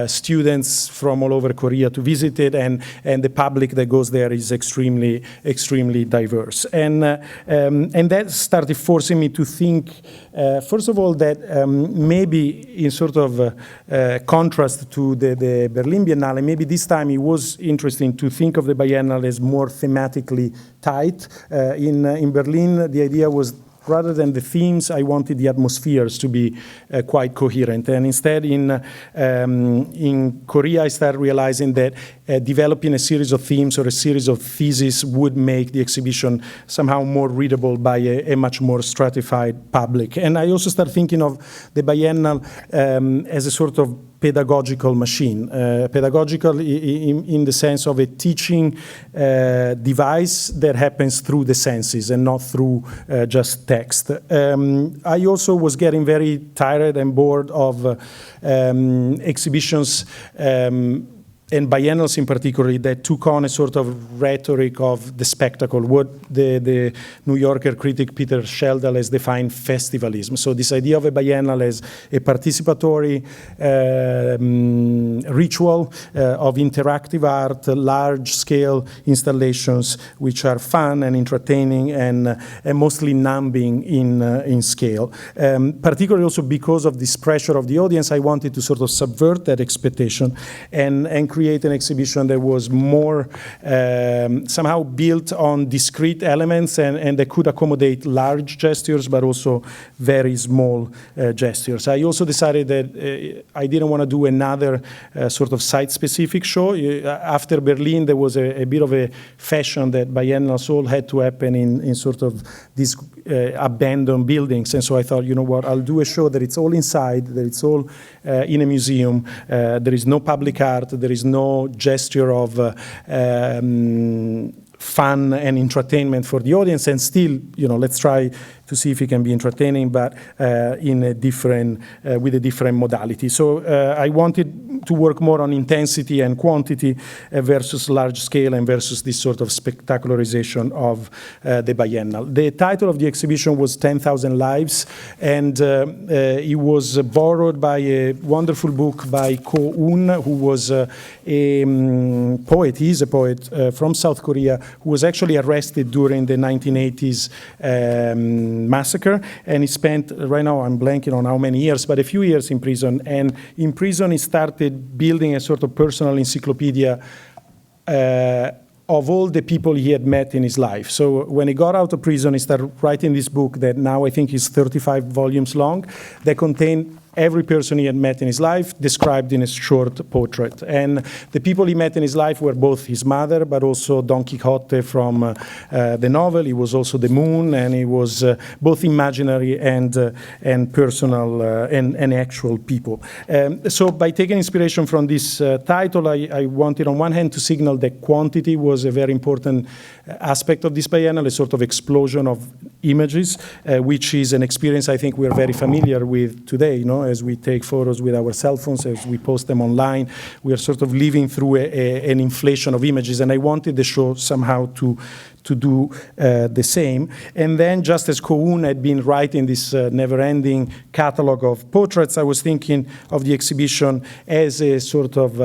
students from all over Korea to visit it, and the public that goes there is extremely diverse. And that started forcing me to think, first of all, that maybe in sort of contrast to the Berlin Biennale, maybe this time it was interesting to think of the biennale as more thematically tight. In Berlin, the idea was, rather than the themes, I wanted the atmospheres to be quite coherent. And instead, in Korea, I started realizing that developing a series of themes or a series of theses would make the exhibition somehow more readable by a much more stratified public. And I also started thinking of the biennale as a sort of pedagogical machine, pedagogical in the sense of a teaching device that happens through the senses and not through just text. I also was getting very tired and bored of exhibitions and biennals in particular, that took on a sort of rhetoric of the spectacle, what the New Yorker critic Peter Sheldal has defined festivalism. So this idea of a biennale as a participatory ritual of interactive art, large-scale installations which are fun and entertaining and mostly numbing in scale. Particularly also because of this pressure of the audience, I wanted to sort of subvert that expectation and create an exhibition that was more somehow built on discrete elements and that could accommodate large gestures, but also very small gestures. I also decided that I didn't want to do another sort of site-specific show. After Berlin, there was a bit of a fashion that biennals all had to happen in sort of these abandoned buildings. And so I thought, you know what, I'll do a show that it's all inside, that it's all in a museum. There is no public art, there is no gesture of fun and entertainment for the audience, and still, you know, let's try to see if it can be entertaining, but in a different, with a different modality. So I wanted to work more on intensity and quantity versus large scale and versus this sort of spectacularization of the biennale. The title of the exhibition was 10,000 Lives, and it was borrowed by a wonderful book by Ko Un, who was a poet. He's a poet from South Korea, who was actually arrested during the 1980s massacre, and he spent, right now I'm blanking on how many years, but a few years in prison. And in prison he started building a sort of personal encyclopedia of all the people he had met in his life. So when he got out of prison, he started writing this book that now I think is 35 volumes long, that contained every person he had met in his life described in a short portrait. And the people he met in his life were both his mother, but also Don Quixote from the novel. He was also the moon, and he was both imaginary and personal and actual people. So by taking inspiration from this title, I wanted on one hand to signal that quantity was a very important aspect of this biennale, a sort of explosion of images, which is an experience I think we're very familiar with today, you know, as we take photos with our cell phones, as we post them online. We are sort of living through an inflation of images, and I wanted the show somehow to do the same. And then, just as Ko Un had been writing this never-ending catalog of portraits, I was thinking of the exhibition as a sort of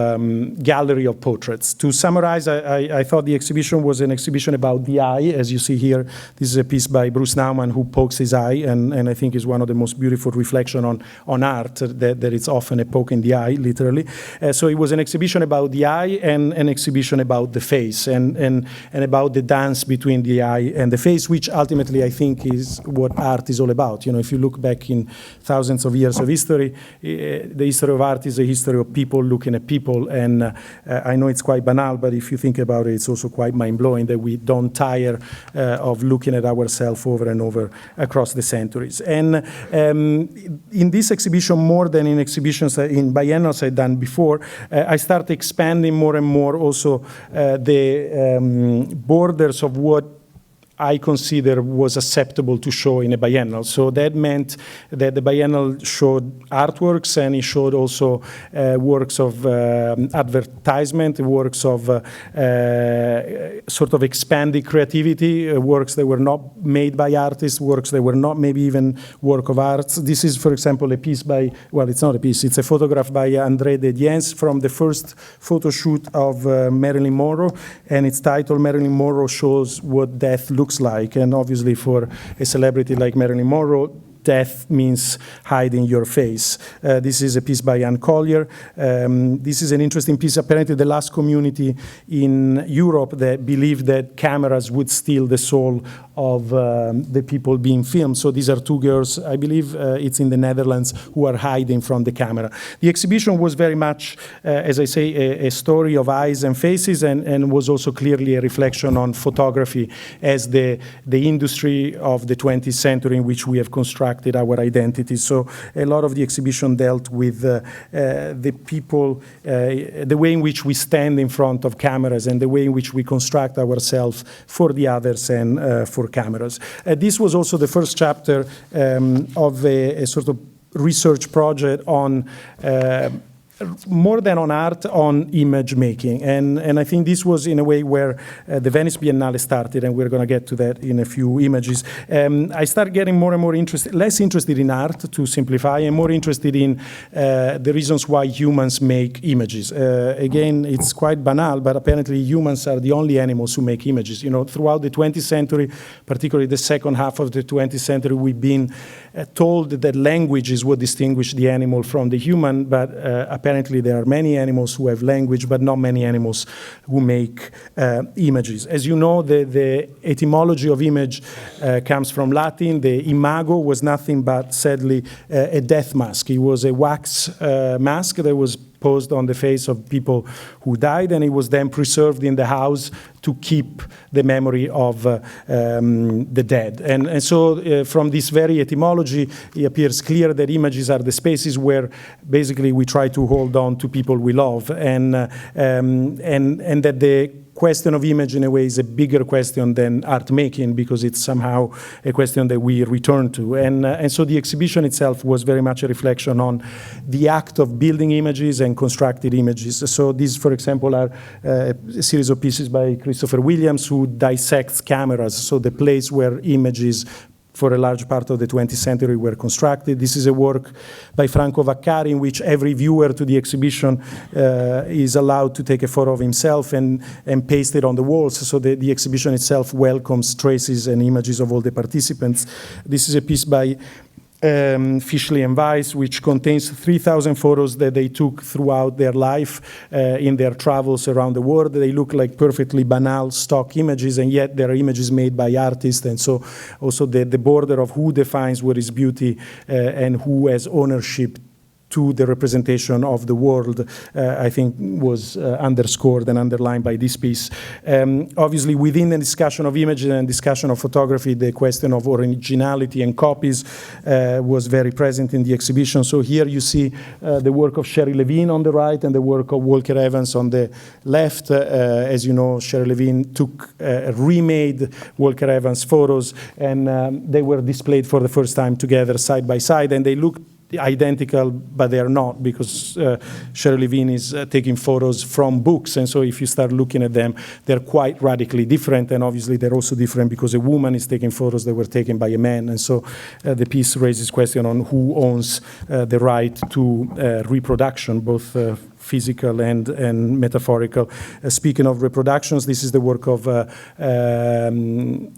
gallery of portraits. To summarize, I thought the exhibition was an exhibition about the eye. As you see here, this is a piece by Bruce Nauman who pokes his eye, and I think is one of the most beautiful reflections on art, that it's often a poke in the eye, literally. So it was an exhibition about the eye and an exhibition about the face, and about the dance between the eye and the face, which ultimately I think is what art is all about. You know, if you look back in thousands of years of history, the history of art is a history of people looking at people, and I know it's quite banal, but if you think about it, it's also quite mind-blowing that we don't tire of looking at ourselves over and over across the centuries. And in this exhibition, more than in exhibitions in biennals I'd done before, I started expanding more and more also the borders of what I consider was acceptable to show in a biennale. So that meant that the biennale showed artworks, and it showed also works of advertisement, works of sort of expanded creativity, works that were not made by artists, works that were not maybe even work of arts. This is, for example, a piece by, well, it's not a piece, it's a photograph by André Dediens from the first photo shoot of Marilyn Monroe, and it's titled Marilyn Monroe Shows What Death Looks Like. And obviously for a celebrity like Marilyn Monroe, death means hiding your face. This is a piece by Anne Collier. This is an interesting piece. Apparently the last community in Europe that believed that cameras would steal the soul of the people being filmed. So these are two girls, I believe it's in the Netherlands, who are hiding from the camera. The exhibition was very much, as I say, a story of eyes and faces, and was also clearly a reflection on photography as the industry of the 20th century in which we have constructed our identity. So a lot of the exhibition dealt with the people, the way in which we stand in front of cameras, and the way in which we construct ourselves for the others and for cameras. This was also the first chapter of a sort of research project on more than on art, on image making. And I think this was in a way where the Venice Biennale started, and we're going to get to that in a few images. I started getting more and more interested, less interested in art, to simplify, and more interested in the reasons why humans make images. Again, it's quite banal, but apparently humans are the only animals who make images. You know, throughout the 20th century, particularly the second half of the 20th century, we've been told that language is what distinguishes the animal from the human, but apparently there are many animals who have language, but not many animals who make images. As you know, the etymology of image comes from Latin. The imago was nothing but, sadly, a death mask. It was a wax mask that was posed on the face of people who died, and it was then preserved in the house to keep the memory of the dead. And so from this very etymology, it appears clear that images are the spaces where basically we try to hold on to people we love, and that the question of image in a way is a bigger question than art making, because it's somehow a question that we return to. And so the exhibition itself was very much a reflection on the act of building images and constructed images. So these, for example, are a series of pieces by Christopher Williams, who dissects cameras, so the place where images for a large part of the 20th century were constructed. This is a work by Franco Vaccari, in which every viewer to the exhibition is allowed to take a photo of himself and paste it on the walls, so the exhibition itself welcomes traces and images of all the participants. This is a piece by Fischli and Weiss, which contains 3,000 photos that they took throughout their life in their travels around the world. They look like perfectly banal stock images, and yet they are images made by artists. And so also the border of who defines what is beauty and who has ownership to the representation of the world, I think was underscored and underlined by this piece. Obviously, within the discussion of images and discussion of photography, the question of originality and copies was very present in the exhibition. So here you see the work of Sherry Levine on the right and the work of Walker Evans on the left. As you know, Sherry Levine took remade Walker Evans photos, and they were displayed for the first time together side by side, and they looked identical, but they are not, because Sherry Levine is taking photos from books, and so if you start looking at them, they're quite radically different, and obviously they're also different because a woman is taking photos that were taken by a man, and so the piece raises question on who owns the right to reproduction, both physical and metaphorical. Speaking of reproductions, this is the work of Elaine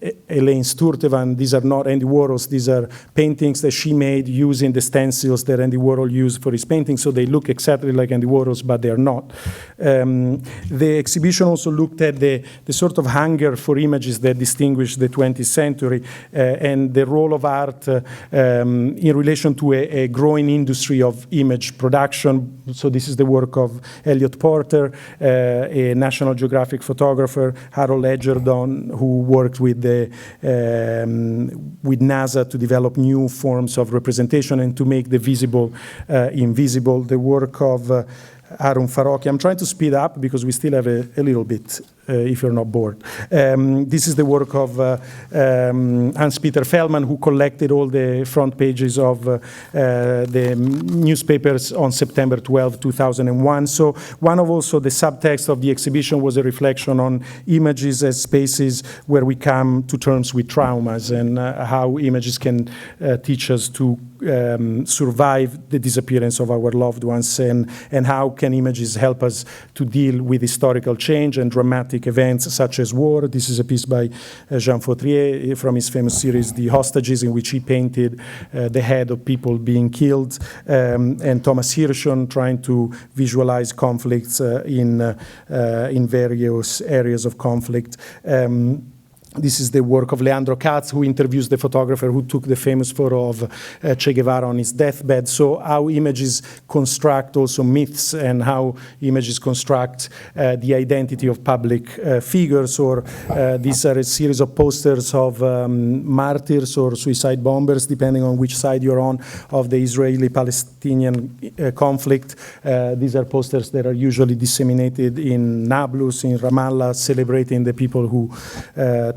Sturtevant. These are not Andy Warhol's, these are paintings that she made using the stencils that Andy Warhol used for his paintings, so they look exactly like Andy Warhol's, but they are not. The exhibition also looked at the sort of hunger for images that distinguished the 20th century and the role of art in relation to a growing industry of image production. So this is the work of Elliot Porter, a National Geographic photographer, Harold Edgerton, who worked with NASA to develop new forms of representation and to make the visible invisible. The work of Harun Farocki. I'm trying to speed up because we still have a little bit, if you're not bored. This is the work of Hans-Peter Fellman, who collected all the front pages of the newspapers on September 12, 2001. So one of also the subtext of the exhibition was a reflection on images as spaces where we come to terms with traumas and how images can teach us to survive the disappearance of our loved ones, and how can images help us to deal with historical change and dramatic events such as war. This is a piece by Jean Fautrier from his famous series The Hostages, in which he painted the head of people being killed, and Thomas Hirschhorn trying to visualize conflicts in various areas of conflict. This is the work of Leandro Katz, who interviews the photographer who took the famous photo of Che Guevara on his deathbed. So how images construct also myths, and how images construct the identity of public figures. Or these are a series of posters of martyrs or suicide bombers, depending on which side you're on, of the Israeli-Palestinian conflict. These are posters that are usually disseminated in Nablus, in Ramallah, celebrating the people who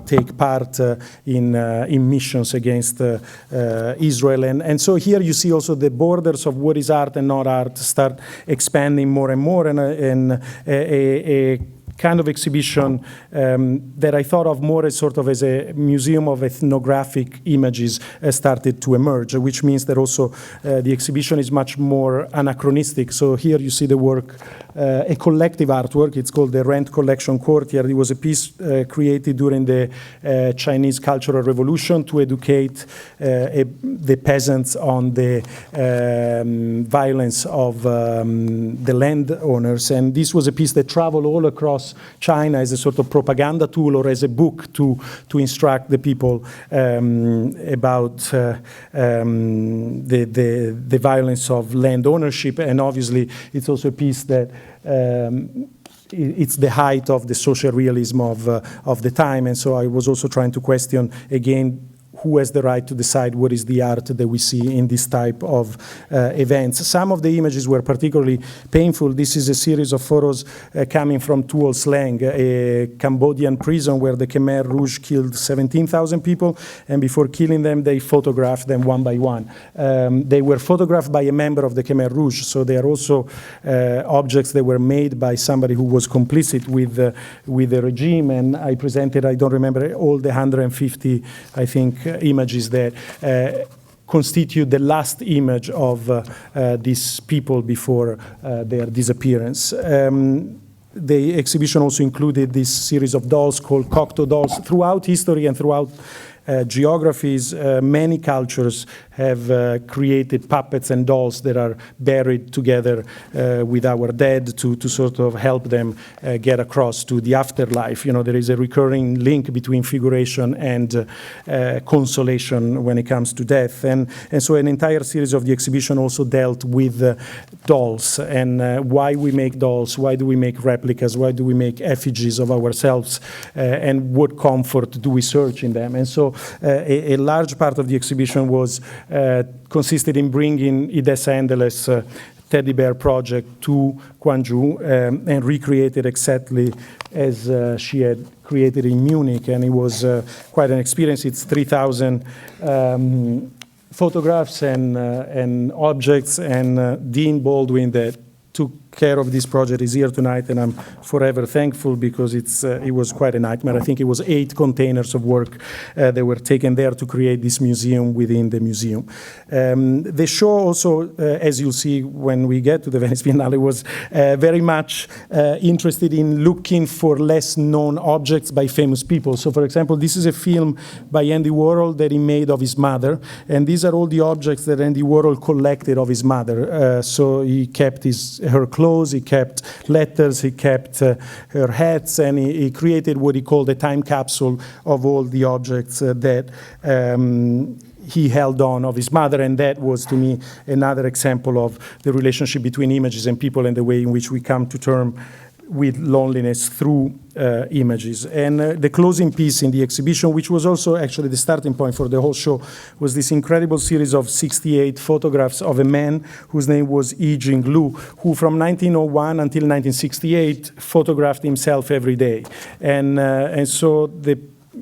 take part in missions against Israel. And so here you see also the borders of what is art and not art start expanding more and more, and a kind of exhibition that I thought of more as sort of as a museum of ethnographic images started to emerge, which means that also the exhibition is much more anachronistic. So here you see the work, a collective artwork. It's called the Rent Collection Courtyard. It was a piece created during the Chinese Cultural Revolution to educate the peasants on the violence of the landowners. And this was a piece that traveled all across China as a sort of propaganda tool or as a book to instruct the people about the violence of land ownership. And obviously, it's also a piece that it's the height of the social realism of the time. And so I was also trying to question, again, who has the right to decide what is the art that we see in this type of events. Some of the images were particularly painful. This is a series of photos coming from Tuol Sleng, a Cambodian prison where the Khmer Rouge killed 17,000 people, and before killing them, they photographed them one by one. They were photographed by a member of the Khmer Rouge, so they are also objects that were made by somebody who was complicit with the regime, and I presented, I don't remember all the 150, I think, images that constitute the last image of these people before their disappearance. The exhibition also included this series of dolls called Cocteau dolls. Throughout history and throughout geographies, many cultures have created puppets and dolls that are buried together with our dead to sort of help them get across to the afterlife. You know, there is a recurring link between figuration and consolation when it comes to death. And so an entire series of the exhibition also dealt with dolls and why we make dolls, why do we make replicas, why do we make effigies of ourselves, and what comfort do we search in them. And so a large part of the exhibition was consisted in bringing Ines Endel's teddy bear project to Gwangju and recreated exactly as she had created in Munich, and it was quite an experience. It's 3,000 photographs and objects, and Dean Baldwin that took care of this project is here tonight, and I'm forever thankful because it was quite a nightmare. I think it was 8 containers of work that were taken there to create this museum within the museum. The show also, as you'll see when we get to the Venice Biennale, was very much interested in looking for less known objects by famous people. So for example, this is a film by Andy Warhol that he made of his mother, and these are all the objects that Andy Warhol collected of his mother. So he kept her clothes, he kept letters, he kept her hats, and he created what he called a time capsule of all the objects that he held on of his mother. And that was, to me, another example of the relationship between images and people and the way in which we come to terms with loneliness through images. And the closing piece in the exhibition, which was also actually the starting point for the whole show, was this incredible series of 68 photographs of a man whose name was Yi Jing-lu, who from 1901 until 1968 photographed himself every day. And so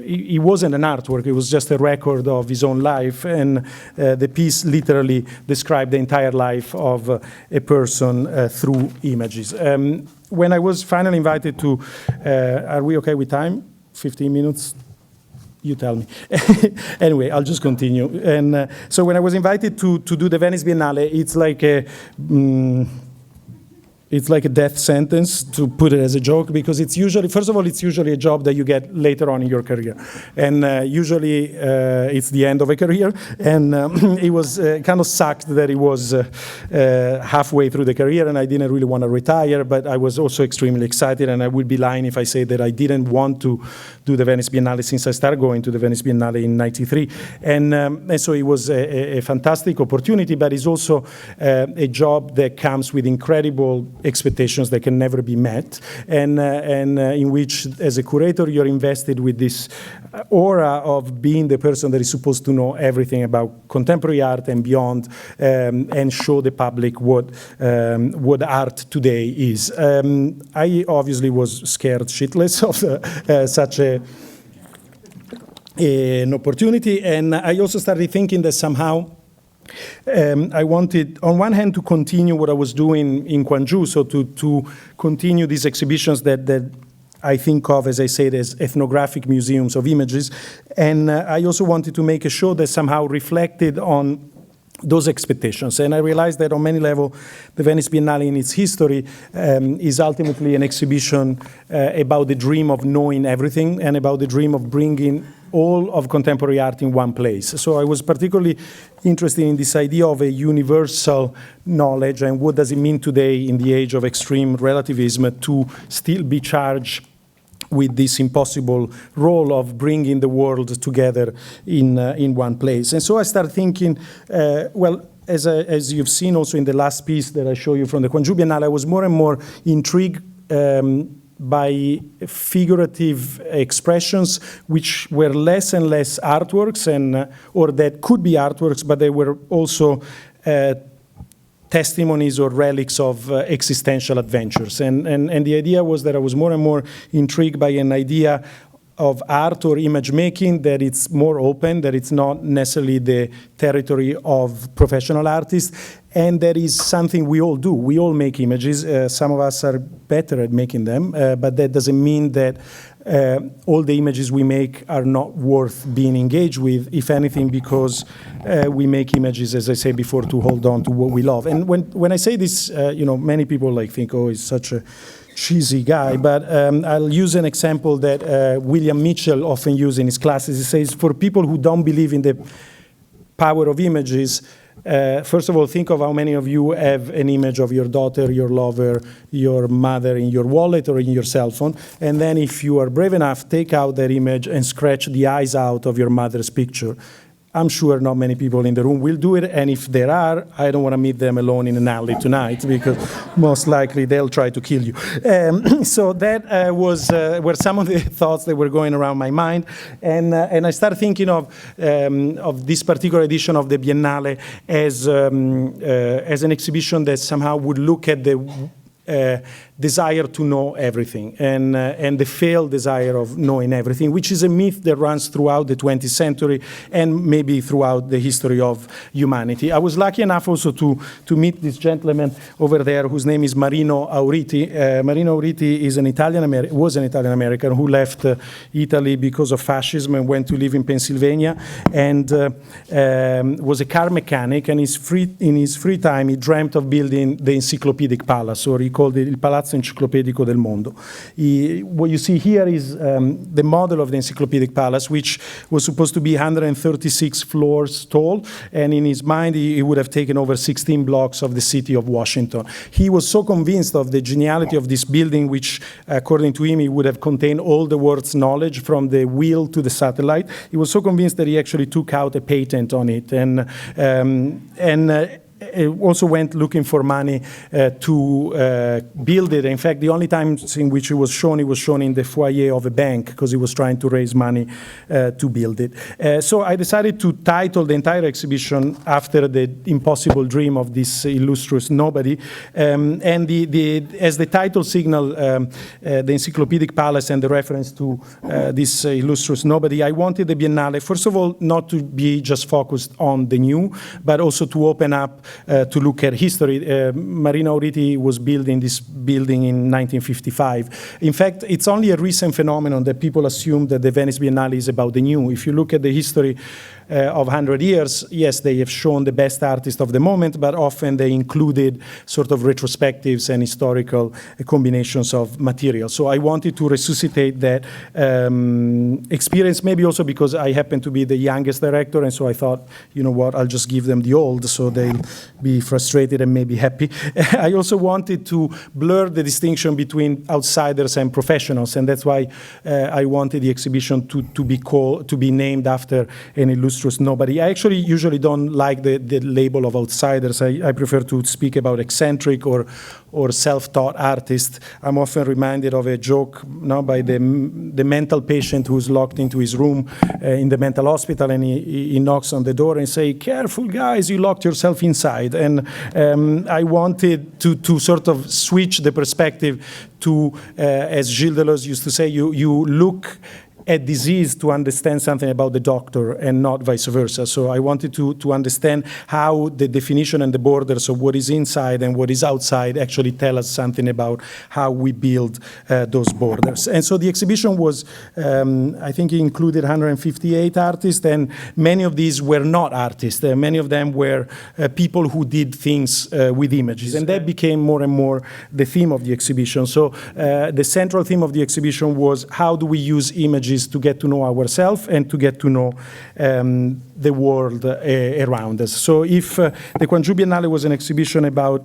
it wasn't an artwork, it was just a record of his own life, and the piece literally described the entire life of a person through images. When I was finally invited to, are we okay with time? 15 minutes? You tell me. Anyway, I'll just continue. And so when I was invited to do the Venice Biennale, it's like a death sentence, to put it as a joke, because it's usually, first of all, it's usually a job that you get later on in your career. And usually it's the end of a career. And it was kind of sucked that it was halfway through the career and I didn't really want to retire, but I was also extremely excited, and I would be lying if I say that I didn't want to do the Venice Biennale since I started going to the Venice Biennale in '93. And so it was a fantastic opportunity, but it's also a job that comes with incredible expectations that can never be met, and in which, as a curator, you're invested with this aura of being the person that is supposed to know everything about contemporary art and beyond, and show the public what art today is. I obviously was scared shitless of such a an opportunity. And I also started thinking that somehow I wanted, on one hand, to continue what I was doing in Gwangju, so to continue these exhibitions that I think of, as I said, as ethnographic museums of images. And I also wanted to make a show that somehow reflected on those expectations. And I realized that on many levels, the Venice Biennale in its history is ultimately an exhibition about the dream of knowing everything and about the dream of bringing all of contemporary art in one place. So I was particularly interested in this idea of a universal knowledge and what does it mean today in the age of extreme relativism to still be charged with this impossible role of bringing the world together in one place. And so I started thinking, well, as you've seen also in the last piece that I show you from the Gwangju Biennale, I was more and more intrigued by figurative expressions which were less and less artworks, or that could be artworks, but they were also testimonies or relics of existential adventures. And the idea was that I was more and more intrigued by an idea of art or image making that it's more open, that it's not necessarily the territory of professional artists, and that is something we all do. We all make images. Some of us are better at making them, but that doesn't mean that all the images we make are not worth being engaged with, if anything, because we make images, as I said before, to hold on to what we love. And when I say this, many people think, oh, he's such a cheesy guy, but I'll use an example that William Mitchell often uses in his classes. He says, for people who don't believe in the power of images, first of all, think of how many of you have an image of your daughter, your lover, your mother in your wallet or in your cell phone. And then if you are brave enough, take out that image and scratch the eyes out of your mother's picture. I'm sure not many people in the room will do it, and if there are, I don't want to meet them alone in an alley tonight, because most likely they'll try to kill you. So that were some of the thoughts that were going around my mind, and I started thinking of this particular edition of the Biennale as an exhibition that somehow would look at the desire to know everything and the failed desire of knowing everything, which is a myth that runs throughout the 20th century and maybe throughout the history of humanity. I was lucky enough also to meet this gentleman over there whose name is Marino Auriti. Marino Auriti is was an Italian-American who left Italy because of fascism and went to live in Pennsylvania, and was a car mechanic, and in his free time he dreamt of building the Encyclopedic Palace, or he called it Il Palazzo Enciclopedico del Mondo. What you see here is the model of the Encyclopedic Palace, which was supposed to be 136 floors tall, and in his mind he would have taken over 16 blocks of the city of Washington. He was so convinced of the geniality of this building, which according to him he would have contained all the world's knowledge from the wheel to the satellite. He was so convinced that he actually took out a patent on it, and also went looking for money to build it. In fact, the only times in which it was shown in the foyer of a bank, because he was trying to raise money to build it. So I decided to title the entire exhibition after the impossible dream of this illustrious nobody. And as the title signal, the Encyclopedic Palace and the reference to this illustrious nobody, I wanted the Biennale, first of all, not to be just focused on the new, but also to open up to look at history. Marino Auriti was building this building in 1955. In fact, it's only a recent phenomenon that people assume that the Venice Biennale is about the new. If you look at the history of 100 years, yes, they have shown the best artists of the moment, but often they included sort of retrospectives and historical combinations of material. So I wanted to resuscitate that experience, maybe also because I happen to be the youngest director, and so I thought, you know what, I'll just give them the old, so they'll be frustrated and maybe happy. I also wanted to blur the distinction between outsiders and professionals, and that's why I wanted the exhibition to be named after an illustrious nobody. I actually usually don't like the label of outsiders. I prefer to speak about eccentric or self-taught artists. I'm often reminded of a joke by the mental patient who's locked into his room in the mental hospital, and he knocks on the door and say, "Careful, guys, you locked yourself inside." And I wanted to sort of switch the perspective to, as Gilles Deleuze used to say, you look a disease to understand something about the doctor and not vice versa. So I wanted to understand how the definition and the borders of what is inside and what is outside actually tell us something about how we build those borders. And so the exhibition was, I think it included 158 artists, and many of these were not artists. Many of them were people who did things with images. And that became more and more the theme of the exhibition. So the central theme of the exhibition was how do we use images to get to know ourselves and to get to know the world around us. So if the Gwangju Biennale was an exhibition about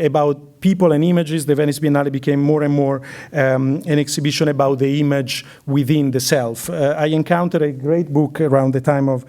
about people and images, the Venice Biennale became more and more an exhibition about the image within the self. I encountered a great book around the time of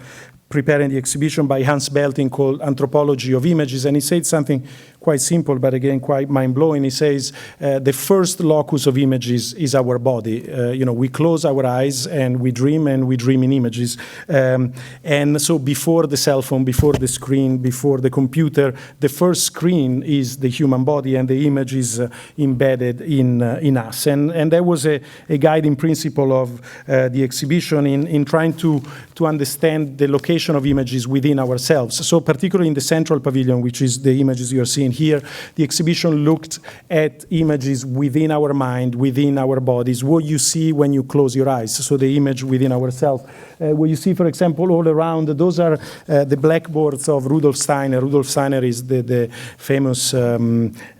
preparing the exhibition by Hans Belting called Anthropology of Images, and he said something quite simple, but again quite mind-blowing. He says, the first locus of images is our body. We close our eyes and we dream in images. And so before the cell phone, before the screen, before the computer, the first screen is the human body and the image is embedded in us. And that was a guiding principle of the exhibition in trying to understand the location of images within ourselves. So particularly in the central pavilion, which is the images you're seeing here, the exhibition looked at images within our mind, within our bodies, what you see when you close your eyes, so the image within ourselves. What you see, for example, all around, those are the blackboards of Rudolf Steiner. Rudolf Steiner is the famous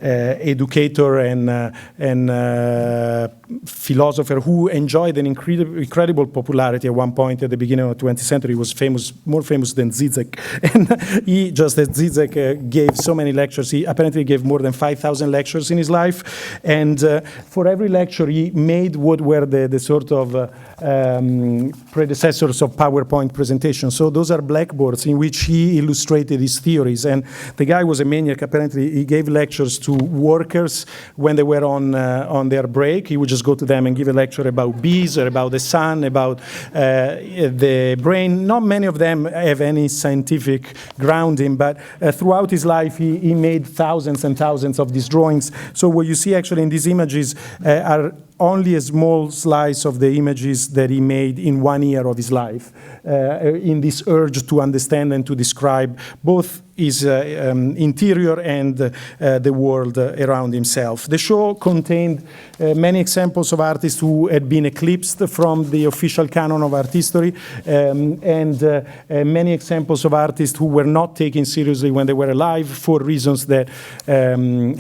educator and philosopher who enjoyed an incredible popularity at one point at the beginning of the 20th century. He was famous, more famous than Zizek. And he, just as Zizek gave so many lectures, he apparently gave more than 5,000 lectures in his life. And for every lecture, he made what were the sort of predecessors of PowerPoint presentations. So those are blackboards in which he illustrated his theories. And the guy was a maniac. Apparently, he gave lectures to workers when they were on their break. He would just go to them and give a lecture about bees or about the sun, about the brain. Not many of them have any scientific grounding, but throughout his life, he made thousands and thousands of these drawings. So what you see actually in these images are only a small slice of the images that he made in 1 year of his life, in this urge to understand and to describe both his interior and the world around himself. The show contained many examples of artists who had been eclipsed from the official canon of art history, and many examples of artists who were not taken seriously when they were alive for reasons that,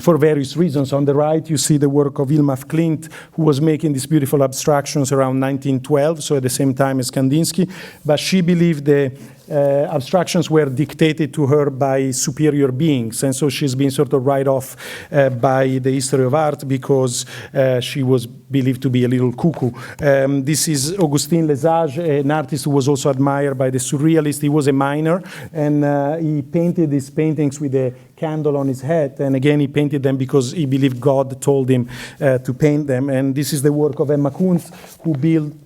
for various reasons. On the right, you see the work of Hilma af Klint, who was making these beautiful abstractions around 1912, so at the same time as Kandinsky, but she believed the abstractions were dictated to her by superior beings, and so she's been sort of write off by the history of art because she was believed to be a little cuckoo. This is Augustine Lesage, an artist who was also admired by the surrealists. He was a miner, and he painted these paintings with a candle on his head, and again he painted them because he believed God told him to paint them. And this is the work of Mcqueen,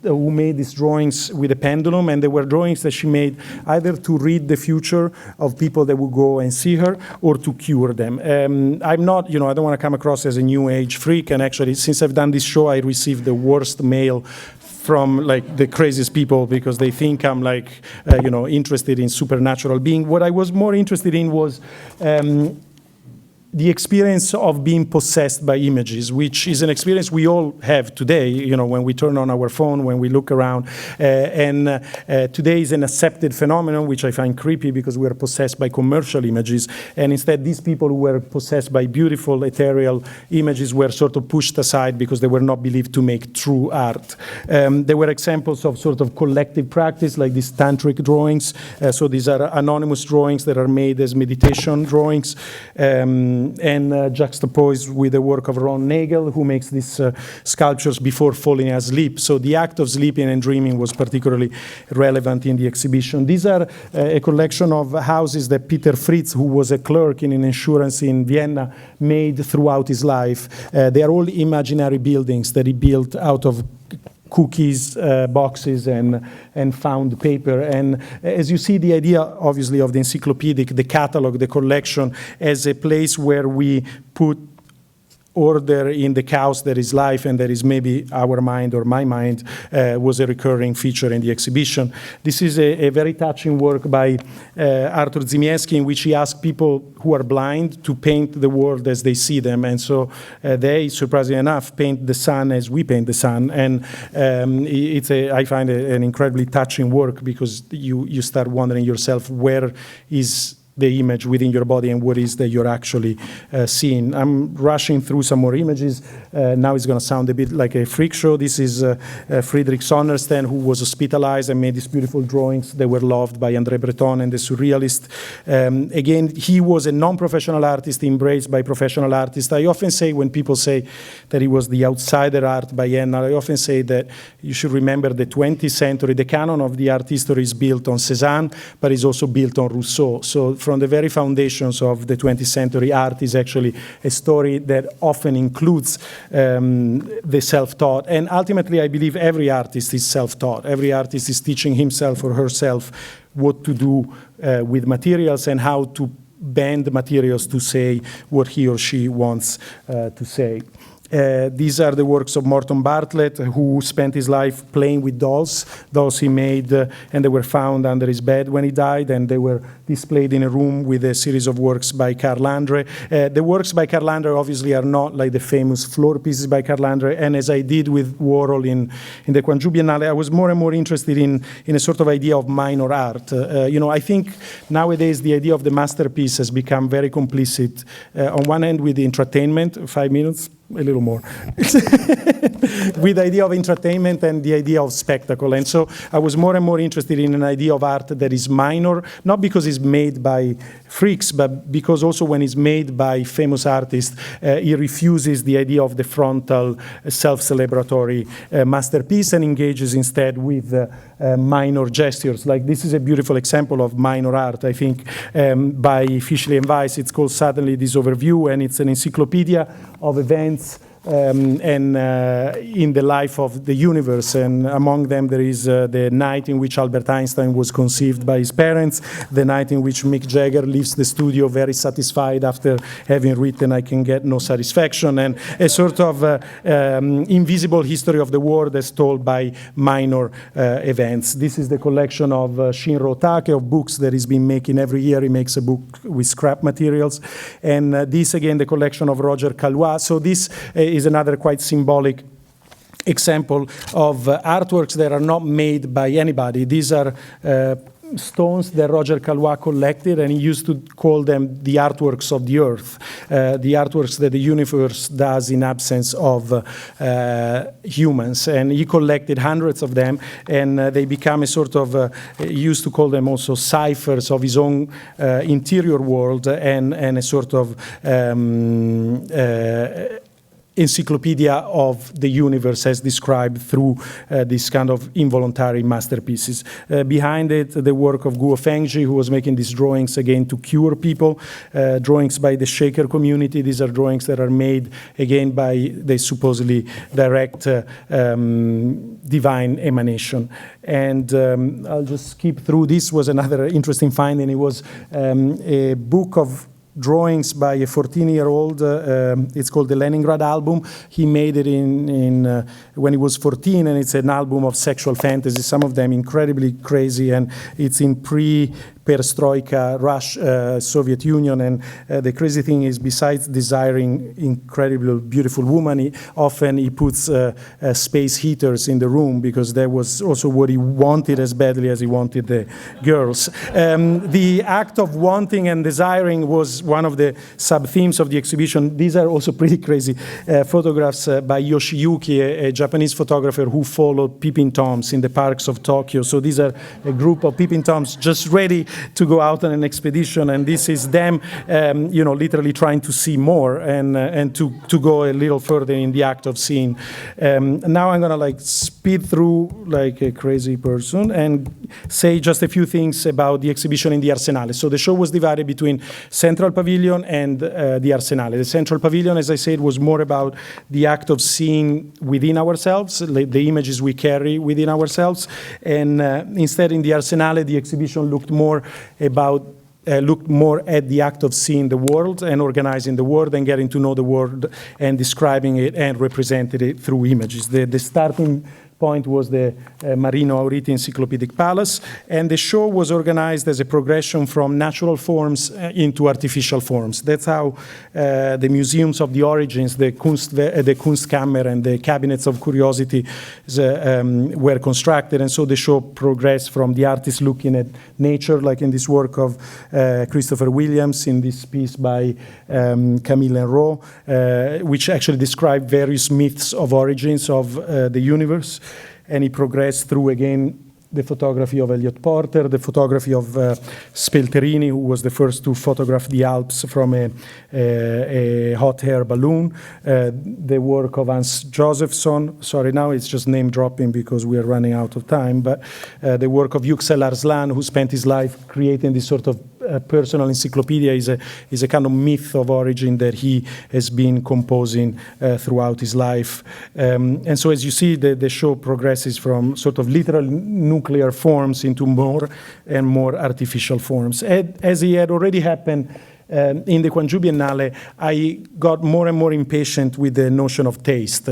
who made these drawings with a pendulum, and they were drawings that she made either to read the future of people that would go and see her or to cure them. I'm not, I don't want to come across as a new age freak, and actually since I've done this show I received the worst mail from like the craziest people because they think I'm like, interested in supernatural being. What I was more interested in was the experience of being possessed by images, which is an experience we all have today, when we turn on our phone, when we look around. And today is an accepted phenomenon, which I find creepy because we are possessed by commercial images. And instead, these people who were possessed by beautiful, ethereal images were sort of pushed aside because they were not believed to make true art. There were examples of sort of collective practice, like these tantric drawings. So these are anonymous drawings that are made as meditation drawings. And juxtaposed with the work of Ron Nagel, who makes these sculptures before falling asleep. So the act of sleeping and dreaming was particularly relevant in the exhibition. These are a collection of houses that Peter Fritz, who was a clerk in an insurance in Vienna, made throughout his life. They are all imaginary buildings that he built out of cookies, boxes, and found paper. And as you see, the idea, obviously, of the encyclopedic, the catalog, the collection, as a place where we put order in the chaos that is life and that is maybe our mind or my mind was a recurring feature in the exhibition. This is a very touching work by Arthur Zimiewski, in which he asked people who are blind to paint the world as they see them. And so they, surprisingly enough, paint the sun as we paint the sun. And I find an incredibly touching work, because you start wondering yourself, where is the image within your body and what is that you're actually seeing. I'm rushing through some more images. Now it's going to sound a bit like a freak show. This is Friedrich Sonderstein, who was hospitalized and made these beautiful drawings that were loved by André Breton and the Surrealists. Again, he was a non-professional artist embraced by professional artists. I often say, when people say that he was the outsider art biennale, I often say that you should remember the 20th century, the canon of the art history is built on Cézanne, but is also built on Rousseau. So from the very foundations of the 20th century, art is actually a story that often includes the self-taught. And ultimately, I believe every artist is self-taught. Every artist is teaching himself or herself what to do with materials and how to bend materials to say what he or she wants to say. These are the works of Morton Bartlett, who spent his life playing with dolls he made, and they were found under his bed when he died, and they were displayed in a room with a series of works by Karl Andre. The works by Karl Andre obviously are not like the famous floor pieces by Karl Andre, and as I did with Warhol in the Gwangju Biennale, I was more and more interested in a sort of idea of minor art. I think nowadays the idea of the masterpiece has become very complicit, on one end with the entertainment, 5 minutes, a little more, with the idea of entertainment and the idea of spectacle. And so I was more and more interested in an idea of art that is minor, not because it's made by freaks, but because also when it's made by famous artists, it refuses the idea of the frontal, self-celebratory masterpiece and engages instead with minor gestures. Like, this is a beautiful example of minor art, I think, by Fischli and Weiss. It's called Suddenly This Overview, and it's an encyclopedia of events and in the life of the universe. And among them there is the night in which Albert Einstein was conceived by his parents, the night in which Mick Jagger leaves the studio very satisfied after having written I Can Get No Satisfaction, and a sort of invisible history of the world as told by minor events. This is the collection of Shinro Take, of books that he's been making every year. He makes a book with scrap materials. And this, again, the collection of Roger Calois. So this is another quite symbolic example of artworks that are not made by anybody. These are stones that Roger Calois collected, and he used to call them the artworks of the earth, the artworks that the universe does in absence of humans. And he collected hundreds of them, and they become a sort of, he used to call them also ciphers of his own interior world, and a sort of encyclopedia of the universe as described through this kind of involuntary masterpieces. Behind it, the work of Guo Fengji, who was making these drawings again to cure people, drawings by the Shaker community. These are drawings that are made again by the supposedly direct divine emanation. And I'll just skip through. This was another interesting finding. It was a book of drawings by a 14-year-old. It's called the Leningrad Album. He made it in when he was 14, and it's an album of sexual fantasies, some of them incredibly crazy, and it's in perestroika Russia, Soviet Union. And the crazy thing is, besides desiring incredible, beautiful woman, often he puts space heaters in the room, because that was also what he wanted as badly as he wanted the girls. The act of wanting and desiring was one of the sub-themes of the exhibition. These are also pretty crazy photographs by Yoshiyuki, a Japanese photographer who followed peeping toms in the parks of Tokyo. So these are a group of peeping toms just ready to go out on an expedition, and this is them, literally trying to see more and to go a little further in the act of seeing. Now I'm gonna speed through like a crazy person and say just a few things about the exhibition in the Arsenale. So the show was divided between Central Pavilion and the Arsenale. The Central Pavilion, as I said, was more about the act of seeing within ourselves, the images we carry within ourselves, and instead in the Arsenale, the exhibition looked more about looked more at the act of seeing the world and organizing the world and getting to know the world and describing it and representing it through images. The starting point was the Marino Auriti Encyclopedic Palace, and the show was organized as a progression from natural forms into artificial forms. That's how the museums of the origins, the Kunstkammer and the cabinets of curiosity were constructed, and so the show progressed from the artist looking at nature, like in this work of Christopher Williams, in this piece by Camille Enroe, which actually described various myths of origins of the universe. And he progressed through, again, the photography of Elliot Porter, the photography of Spelterini, who was the first to photograph the Alps from a hot air balloon, the work of Hans Josephson. Sorry, now it's just name dropping because we are running out of time, but the work of Yüksel Arslan, who spent his life creating this sort of personal encyclopedia, is a kind of myth of origin that he has been composing throughout his life. And so as you see, the show progresses from sort of literal nuclear forms into more and more artificial forms. As it had already happened in the Gwangju Biennale, I got more and more impatient with the notion of taste.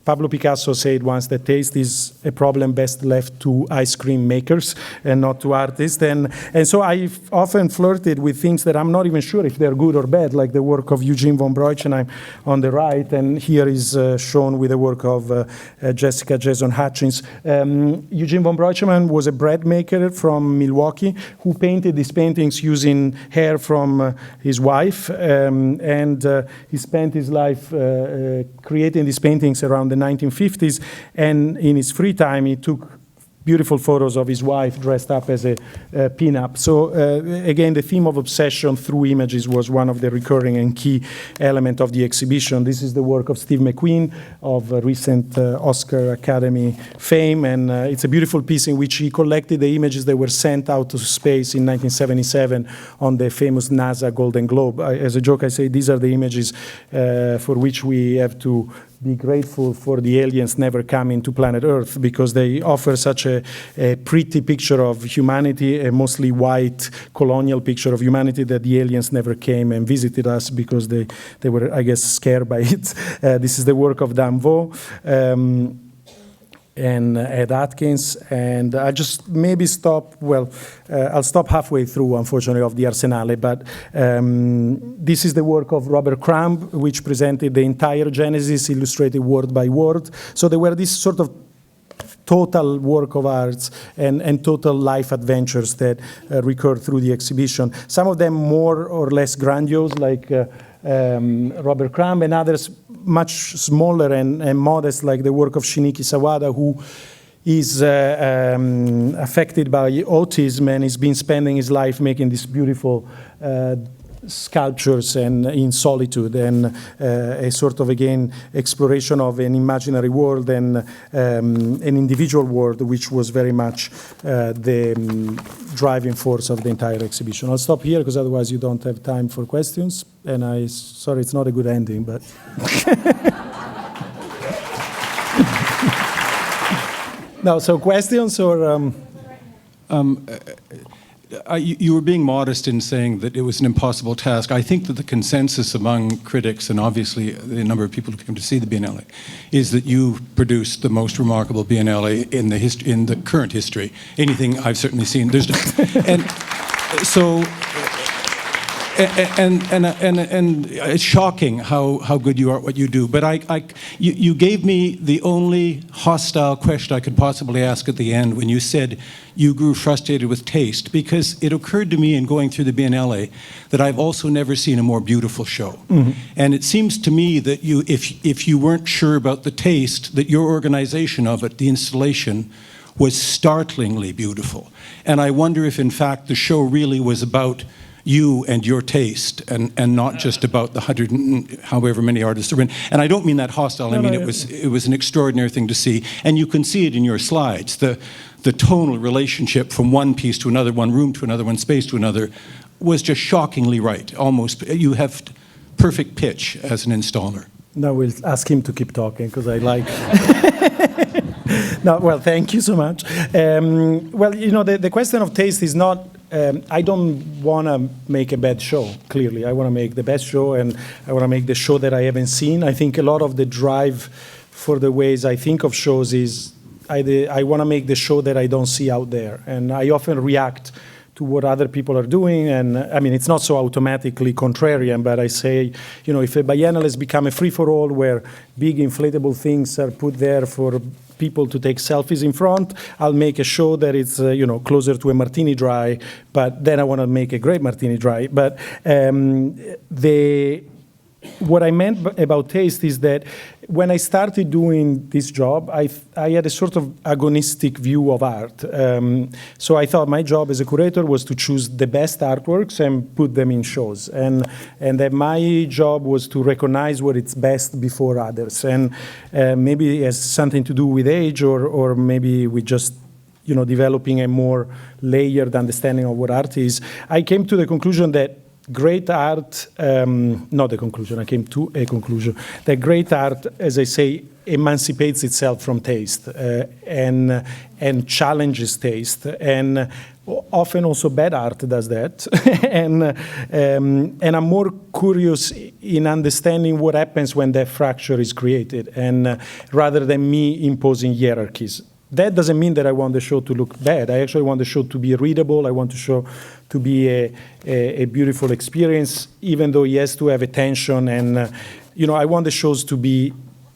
Pablo Picasso said once that taste is a problem best left to ice cream makers and not to artists. And so I've often flirted with things that I'm not even sure if they're good or bad, like the work of Eugene von Breuchenheim on the right, and here is shown with the work of Jessica Jason Hutchins. Eugene von Breuchenheim was a bread maker from Milwaukee who painted these paintings using hair from his wife, and he spent his life creating these paintings around the 1950s, and in his free time he took beautiful photos of his wife dressed up as a pin-up. So again, the theme of obsession through images was one of the recurring and key element of the exhibition. This is the work of Steve McQueen of recent Oscar Academy fame, and it's a beautiful piece in which he collected the images that were sent out to space in 1977 on the famous NASA Golden Globe. As a joke, I say these are the images for which we have to be grateful for the aliens never coming to planet Earth, because they offer such a pretty picture of humanity, a mostly white colonial picture of humanity, that the aliens never came and visited us because they were, I guess, scared by it. This is the work of Dan Vo and Ed Atkins, and I just maybe stop, I'll stop halfway through, unfortunately, of the Arsenale, but this is the work of Robert Crumb, which presented the entire Genesis, illustrated word by word. So there were this sort of total work of arts and total life adventures that recurred through the exhibition. Some of them more or less grandiose, like Robert Crumb, and others much smaller and modest, like the work of Shinichi Sawada, who is affected by autism and has been spending his life making these beautiful sculptures and in solitude, and a sort of, again, exploration of an imaginary world and an individual world, which was very much the driving force of the entire exhibition. I'll stop here because otherwise you don't have time for questions, and sorry, it's not a good ending, but no, so questions or you were being modest in saying that it was an impossible task. I think that the consensus among critics, and obviously the number of people who came to see the Biennale, is that you produced the most remarkable Biennale in the current history. Anything I've certainly seen. And so. And it's shocking how good you are at what you do. But you gave me the only hostile question I could possibly ask at the end when you said you grew frustrated with taste, because it occurred to me in going through the Biennale that I've also never seen a more beautiful show. Mm-hmm. And it seems to me that if you weren't sure about the taste, that your organization of it, the installation, was startlingly beautiful. And I wonder if, in fact, the show really was about you and your taste, and not just about the 100 and however many artists are in. And I don't mean that hostile. I mean it was an extraordinary thing to see, and you can see it in your slides. The tonal relationship from one piece to another, one room to another, one space to another, was just shockingly right. Almost, you have perfect pitch as an installer. No, we'll ask him to keep talking because I like. No, well, thank you so much. Well, you know, the question of taste is not I don't want to make a bad show, clearly. I want to make the best show, and I want to make the show that I haven't seen. I think a lot of the drive for the ways I think of shows is I want to make the show that I don't see out there. And I often react to what other people are doing. And I mean, it's not so automatically contrarian, but I say, you know, if a biennale has become a free-for-all where big inflatable things are put there for people to take selfies in front, I'll make a show that is, you know, closer to a martini dry, but then I want to make a great martini dry. But what I meant about taste is that when I started doing this job, I had a sort of agonistic view of art. So I thought my job as a curator was to choose the best artworks and put them in shows. And that my job was to recognize what it's best before others. And maybe it has something to do with age, or maybe with just, you know, developing a more layered understanding of what art is. I came to the conclusion that great art, not the conclusion, I came to a conclusion, that great art, as I say, emancipates itself from taste and challenges taste. And often also bad art does that. and I'm more curious in understanding what happens when that fracture is created, and rather than me imposing hierarchies. That doesn't mean that I want the show to look bad. I actually want the show to be readable. I want the show to be a beautiful experience, even though it has to have a tension. And, you know, I want the shows to be,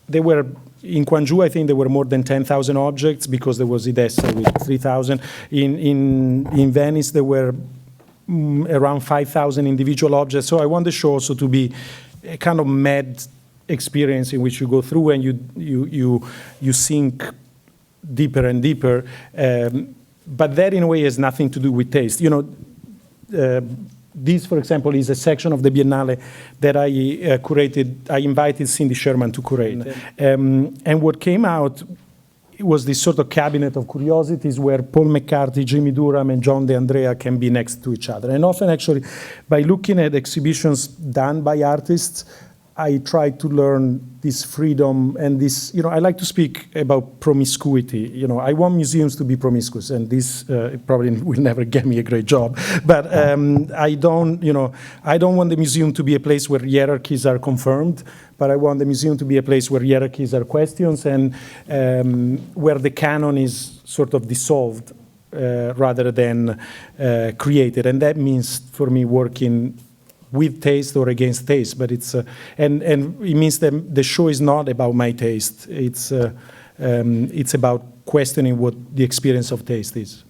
they were, in Gwangju, I think there were more than 10,000 objects because there was Edessa with 3,000. In Venice, there were around 5,000 individual objects. So I want the show also to be a kind of mad experience in which you go through and you sink deeper and deeper, but that in a way has nothing to do with taste. You know, this, for example, is a section of the Biennale that I curated. I invited Cindy Sherman to curate. And what came out was this sort of cabinet of curiosities where Paul McCarthy, Jimmy Durham, and John De Andrea can be next to each other. And often, actually, by looking at exhibitions done by artists, I try to learn this freedom and this, you know, I like to speak about promiscuity. You know, I want museums to be promiscuous, and this probably will never get me a great job. But I don't want the museum to be a place where hierarchies are confirmed, but I want the museum to be a place where hierarchies are questioned and where the canon is sort of dissolved rather than created. And that means, for me, working with taste or against taste, but it's and it means that the show is not about my taste. It's about questioning what the experience of taste is.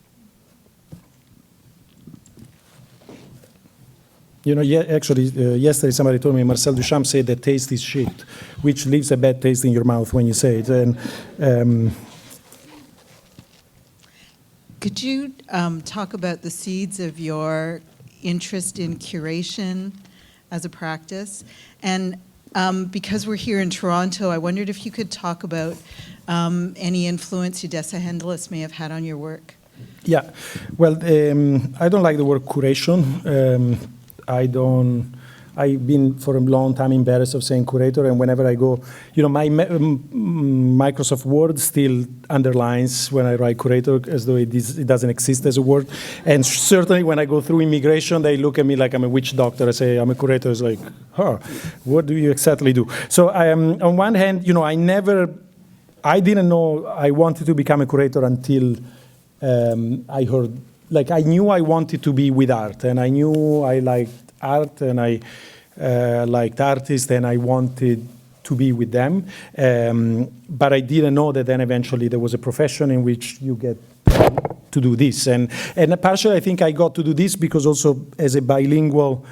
You know, yesterday somebody told me Marcel Duchamp said that taste is shit, which leaves a bad taste in your mouth when you say it. And could you talk about the seeds of your interest in curation as a practice? And because we're here in Toronto, I wondered if you could talk about any influence Odessa Hendelis may have had on your work. Yeah, well, I don't like the word curation. I've been for a long time embarrassed of saying curator, and whenever I go, you know, my Microsoft Word still underlines when I write curator as though it doesn't exist as a word. And certainly when I go through immigration, they look at me like I'm a witch doctor. I say I'm a curator. It's like, what do you exactly do? So on one hand, you know, I didn't know I wanted to become a curator until I heard, like I knew I wanted to be with art, and I knew I liked art, and I liked artists, and I wanted to be with them. But I didn't know that then eventually there was a profession in which you get to do this. And partially I think I got to do this because also as a bilingual,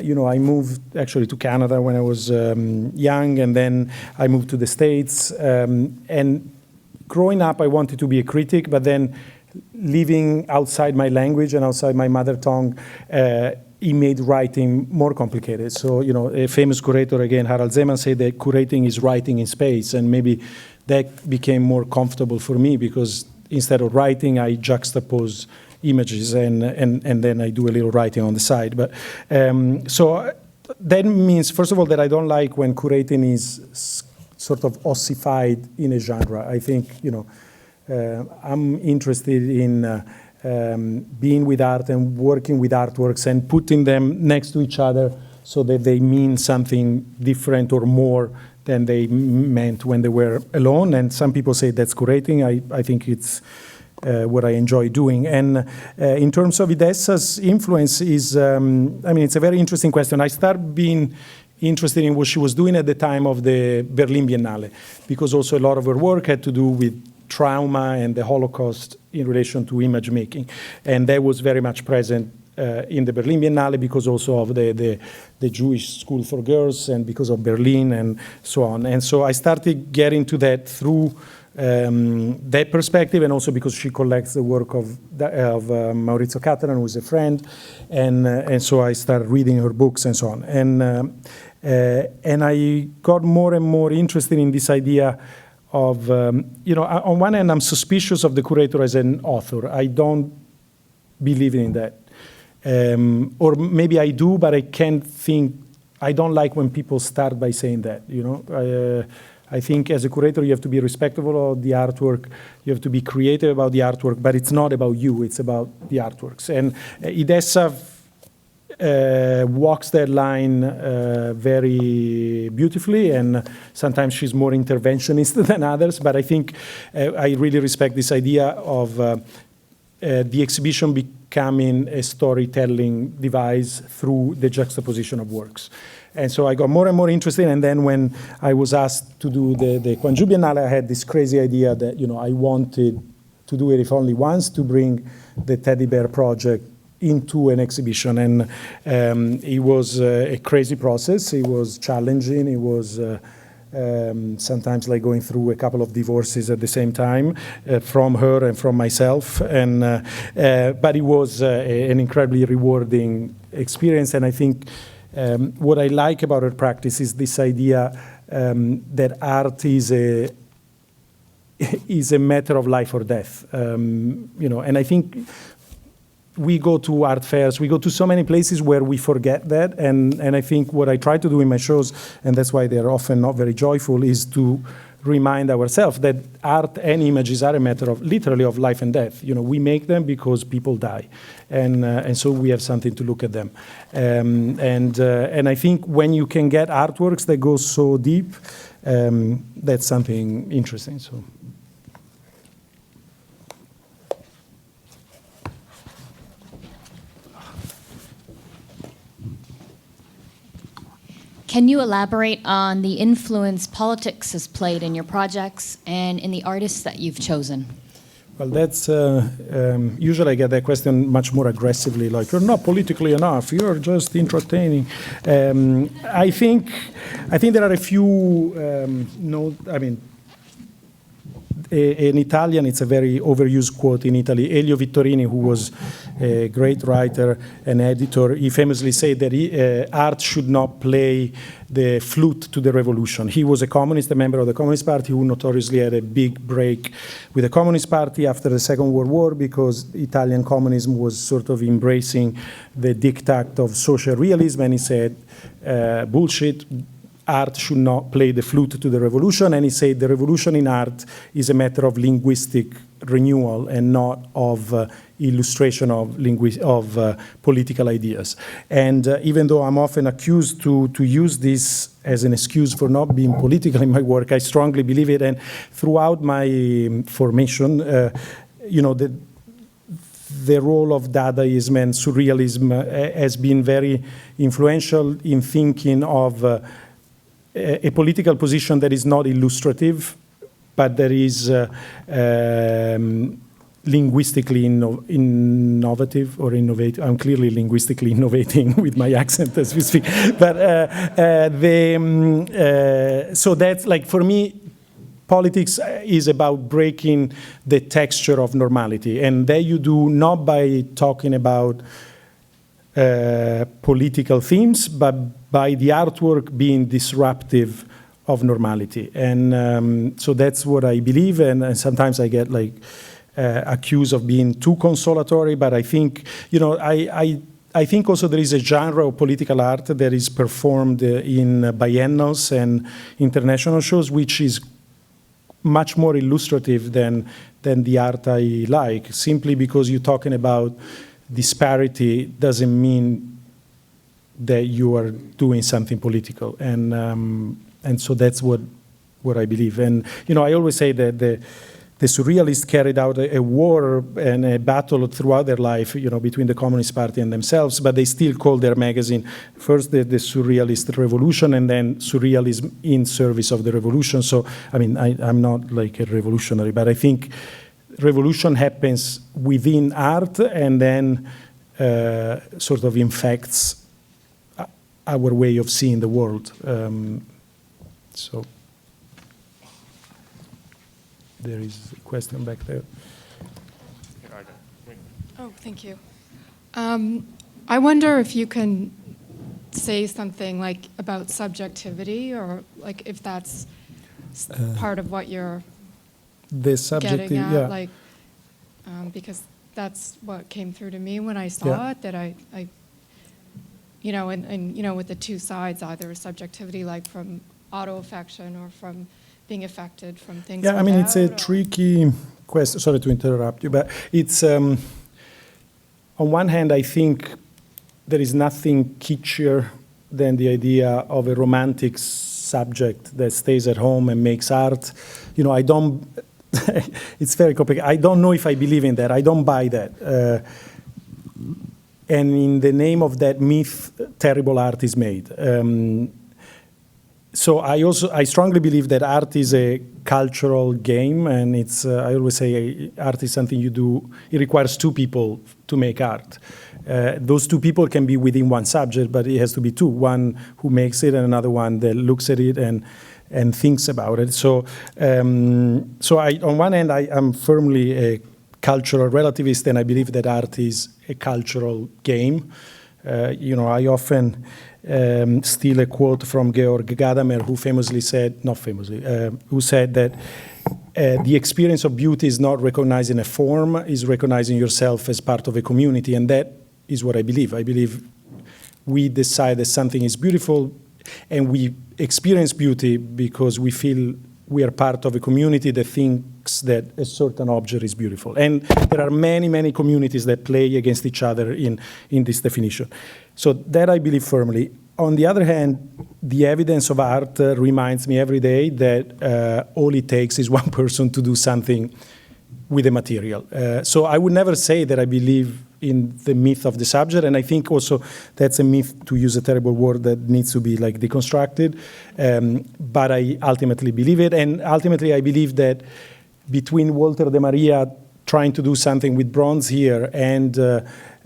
you know, I moved actually to Canada when I was young, and then I moved to the States. And growing up, I wanted to be a critic, but then living outside my language and outside my mother tongue, it made writing more complicated. So, you know, a famous curator, again, Harald Zeman, said that curating is writing in space, and maybe that became more comfortable for me because instead of writing, I juxtapose images and then I do a little writing on the side. But so that means, first of all, that I don't like when curating is sort of ossified in a genre. I think, you know, I'm interested in being with art and working with artworks and putting them next to each other so that they mean something different or more than they meant when they were alone. And some people say that's curating. I think it's what I enjoy doing. And in terms of Idessa's influence is, I mean, it's a very interesting question. I started being interested in what she was doing at the time of the Berlin Biennale, because also a lot of her work had to do with trauma and the Holocaust in relation to image making. And that was very much present in the Berlin Biennale because also of the Jewish school for girls and because of Berlin and so on. And so I started getting to that through that perspective, and also because she collects the work of Maurizio Catalan, who is a friend, and so I started reading her books and so on. And I got more and more interested in this idea of, you know, on one hand, I'm suspicious of the curator as an author. I don't believe in that. Or maybe I do, but I can't think, I don't like when people start by saying that, you know. I think as a curator, you have to be respectful of the artwork, you have to be creative about the artwork, but it's not about you, it's about the artworks. And Idessa walks that line very beautifully, and sometimes she's more interventionist than others, but I think I really respect this idea of the exhibition becoming a storytelling device through the juxtaposition of works. And so I got more and more interested, and then when I was asked to do the Gwangju Biennale, I had this crazy idea that, you know, I wanted to do it, if only once, to bring the teddy bear project into an exhibition. And it was a crazy process. It was challenging. It was sometimes like going through a couple of divorces at the same time, from her and from myself. And but it was an incredibly rewarding experience. And I think what I like about her practice is this idea that art is a matter of life or death. You know, and I think we go to art fairs, we go to so many places where we forget that, and I think what I try to do in my shows, and that's why they're often not very joyful, is to remind ourselves that art and images are a matter of literally of life and death. You know, we make them because people die, and so we have something to look at them. And I think when you can get artworks that go so deep, that's something interesting. So. Can you elaborate on the influence politics has played in your projects and in the artists that you've chosen? Well, that's usually I get that question much more aggressively, like, you're not politically enough, you're just entertaining. I think there are a few, in Italian, it's a very overused quote in Italy. Elio Vittorini, who was a great writer and editor, he famously said that art should not play the flute to the revolution. He was a communist, a member of the Communist Party, who notoriously had a big break with the Communist Party after the Second World War, because Italian communism was sort of embracing the diktat of social realism, and he said, bullshit, art should not play the flute to the revolution, and he said the revolution in art is a matter of linguistic renewal and not of illustration of political ideas. And even though I'm often accused to use this as an excuse for not being political in my work, I strongly believe it. And throughout my formation, you know, the role of Dadaism and Surrealism has been very influential in thinking of a political position that is not illustrative, but that is linguistically innovative or innovative. I'm clearly linguistically innovating with my accent as we speak. But so that's like, for me, politics is about breaking the texture of normality. And that you do not by talking about political themes, but by the artwork being disruptive of normality. And so that's what I believe, and sometimes I get like accused of being too consolatory, but I think, you know, I think also there is a genre of political art that is performed in biennals and international shows, which is much more illustrative than the art I like. Simply because you're talking about disparity doesn't mean that you are doing something political, and so that's what I believe. And I always say that the Surrealists carried out a war and a battle throughout their life, between the Communist Party and themselves, but they still called their magazine first the Surrealist Revolution, and then Surrealism in service of the revolution. So, I'm not like a revolutionary, but I think revolution happens within art and then sort of infects our way of seeing the world. So there is a question back there. Oh, thank you. I wonder if you can say something like about subjectivity, or like if that's part of what you're the subjective, getting at, yeah. like, because that's what came through to me when I saw it, that I and with the two sides, either subjectivity, like from auto-affection or from being affected from things. Yeah, it's a tricky question. Sorry to interrupt you, but it's, on one hand, I think there is nothing kitschier than the idea of a romantic subject that stays at home and makes art. I don't, it's very complicated. I don't know if I believe in that. I don't buy that. And in the name of that myth, terrible art is made. So I strongly believe that art is a cultural game, and it's, I always say art is something you do, it requires two people to make art. Those two people can be within one subject, but it has to be two, one who makes it and another one that looks at it and thinks about it. So, on one hand, I am firmly a cultural relativist, and I believe that art is a cultural game. I often steal a quote from Georg Gadamer, who famously said, who said that the experience of beauty is not recognizing a form, is recognizing yourself as part of a community, and that is what I believe. I believe we decide that something is beautiful, and we experience beauty because we feel we are part of a community that thinks that a certain object is beautiful. And there are many, many communities that play against each other in this definition. So that I believe firmly. On the other hand, the evidence of art reminds me every day that all it takes is one person to do something with the material. So I would never say that I believe in the myth of the subject, and I think also that's a myth, to use a terrible word, that needs to be like deconstructed, but I ultimately believe it, and ultimately I believe that between Walter de Maria trying to do something with bronze here and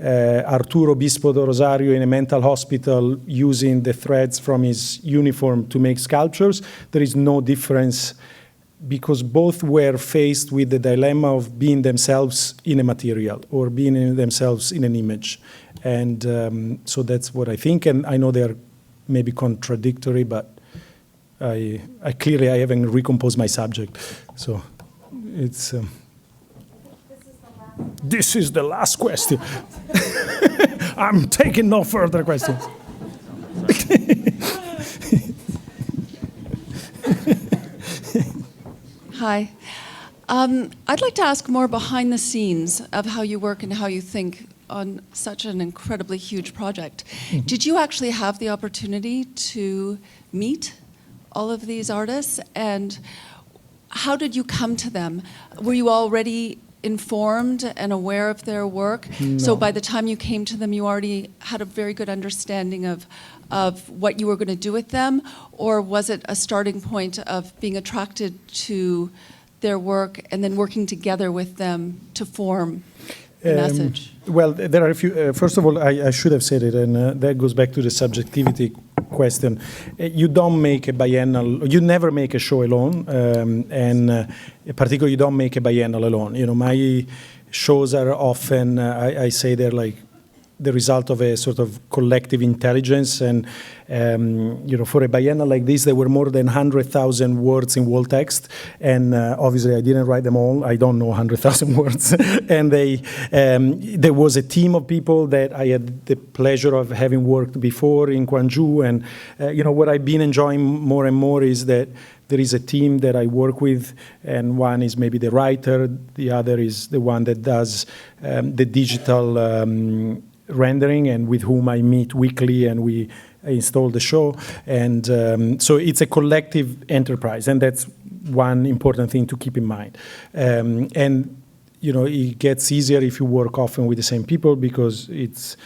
Arturo Bispo do Rosario in a mental hospital using the threads from his uniform to make sculptures, there is no difference, because both were faced with the dilemma of being themselves in a material or being themselves in an image. And so that's what I think, and I know they're maybe contradictory, but I clearly haven't recomposed my subject. So it's... This is the last question. I'm taking no further questions. Hi. I'd like to ask more behind the scenes of how you work and how you think on such an incredibly huge project. Mm-hmm. Did you actually have the opportunity to meet all of these artists, and how did you come to them? Were you already informed and aware of their work? No. So by the time you came to them, you already had a very good understanding of what you were going to do with them? Or was it a starting point of being attracted to their work and then working together with them to form the message? Well, there are a few. First of all, I should have said it, and that goes back to the subjectivity question. You don't make a biennale, you never make a show alone, and particularly you don't make a biennale alone. You know, my shows are often, I say they're like the result of a sort of collective intelligence, and you know, for a biennale like this, there were more than 100,000 words in wall text, and obviously I didn't write them all. I don't know 100,000 words, and there was a team of people that I had the pleasure of having worked before in Gwangju, and you know, what I've been enjoying more and more is that there is a team that I work with, and one is maybe the writer, the other is the one that does the digital rendering, and with whom I meet weekly, and we install the show. And so it's a collective enterprise, and that's one important thing to keep in mind. And you know, it gets easier if you work often with the same people, because it's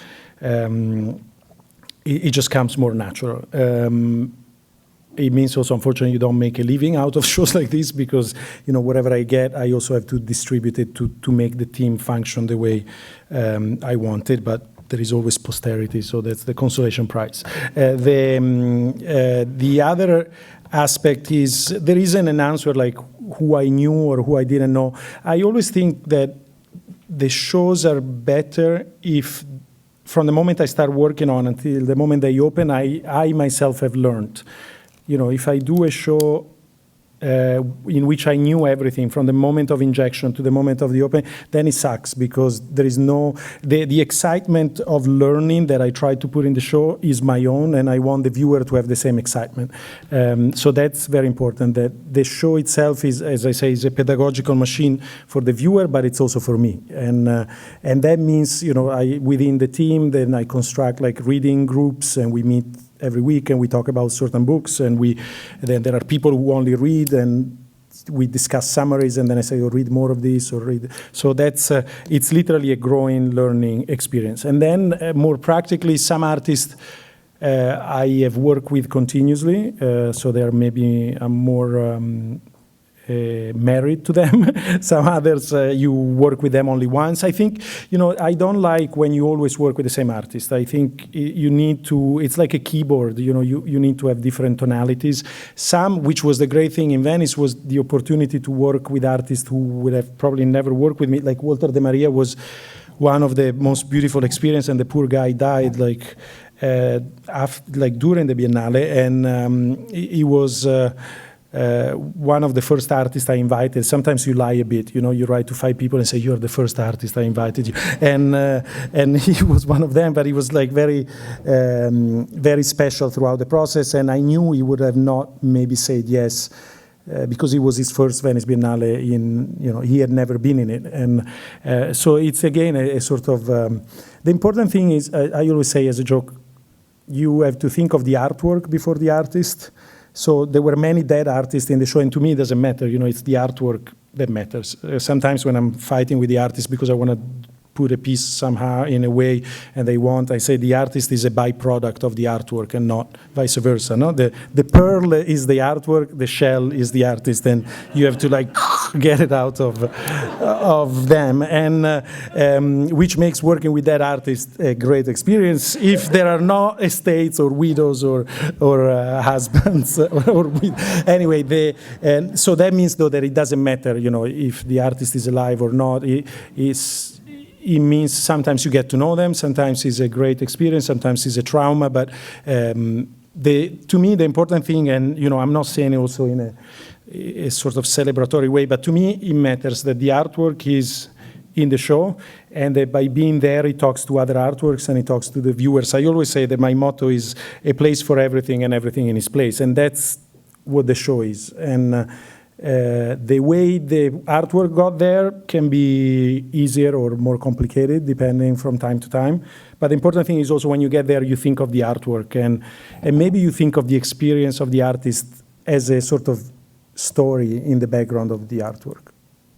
it just comes more natural. It means also, unfortunately, you don't make a living out of shows like this, because you know, whatever I get, I also have to distribute it to make the team function the way I want it. But there is always posterity, so that's the consolation prize. The other aspect is, there isn't an answer like who I knew or who I didn't know. I always think that the shows are better if, from the moment I start working on until the moment they open, I myself have learned. You know, if I do a show in which I knew everything from the moment of injection to the moment of the open, then it sucks, because there is no, the excitement of learning that I try to put in the show is my own, and I want the viewer to have the same excitement. So that's very important, that the show itself is, as I say, is a pedagogical machine for the viewer, but it's also for me. And that means, you know, within the team, then I construct like reading groups, and we meet every week, and we talk about certain books, and then there are people who only read, and we discuss summaries, and then I say, oh, read more of this, or read. So that's, it's literally a growing learning experience. And then more practically, some artists I have worked with continuously, so there maybe I'm more married to them. Some others, you work with them only once. I think, you know, I don't like when you always work with the same artist. I think you need to, it's like a keyboard, you know, you need to have different tonalities. Some, which was the great thing in Venice, was the opportunity to work with artists who would have probably never worked with me. Like Walter de Maria was one of the most beautiful experience, and the poor guy died like during the Biennale, and he was one of the first artists I invited. Sometimes you lie a bit, you know, you write to 5 people and say, you're the first artist I invited you. And he was one of them, but he was like very, very special throughout the process. And I knew he would have not maybe said yes, because it was his first Venice Biennale he had never been in it. And so it's again a sort of, the important thing is, I always say as a joke, you have to think of the artwork before the artist. So there were many dead artists in the show, and to me it doesn't matter, you know, it's the artwork that matters. Sometimes when I'm fighting with the artist because I want to put a piece somehow in a way, and I say the artist is a byproduct of the artwork and not vice versa. No? The pearl is the artwork, the shell is the artist, and you have to like get it out of them, and which makes working with that artist a great experience if there are no estates or widows or husbands anyway. So that means though that it doesn't matter, you know, if the artist is alive or not. It means sometimes you get to know them, sometimes it's a great experience, sometimes it's a trauma, but to me the important thing, and you know, I'm not saying it also in a sort of celebratory way, but to me it matters that the artwork is in the show, and that by being there it talks to other artworks and it talks to the viewers. I always say that my motto is a place for everything and everything in its place, and that's what the show is. And the way the artwork got there can be easier or more complicated depending from time to time. But the important thing is also when you get there, you think of the artwork, and maybe you think of the experience of the artist as a sort of story in the background of the artwork.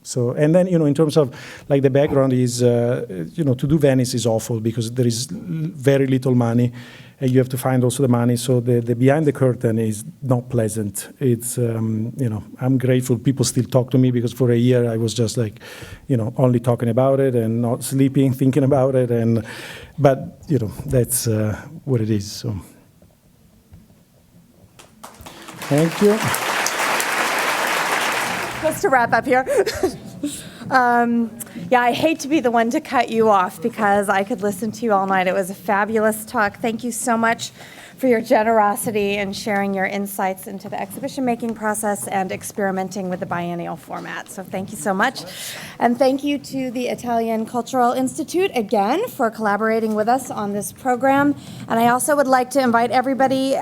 So, and then, you know, in terms of like the background is, you know, to do Venice is awful because there is very little money. And you have to find also the money, so the behind the curtain is not pleasant. It's, you know, I'm grateful people still talk to me because for a year I was just like, you know, only talking about it and not sleeping, thinking about it, but, you know, that's what it is, so. Thank you. Just to wrap up here. Yeah, I hate to be the one to cut you off because I could listen to you all night. It was a fabulous talk. Thank you so much for your generosity and sharing your insights into the exhibition making process and experimenting with the biennial format. So thank you so much. And thank you to the Italian Cultural Institute again for collaborating with us on this program. And I also would like to invite everybody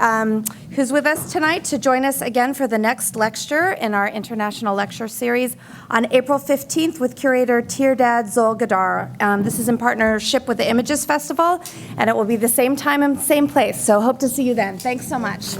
who's with us tonight to join us again for the next lecture in our international lecture series on April 15th with curator Tirdad Zolgadar. This is in partnership with the Images Festival, and it will be the same time and same place. So hope to see you then. Thanks so much.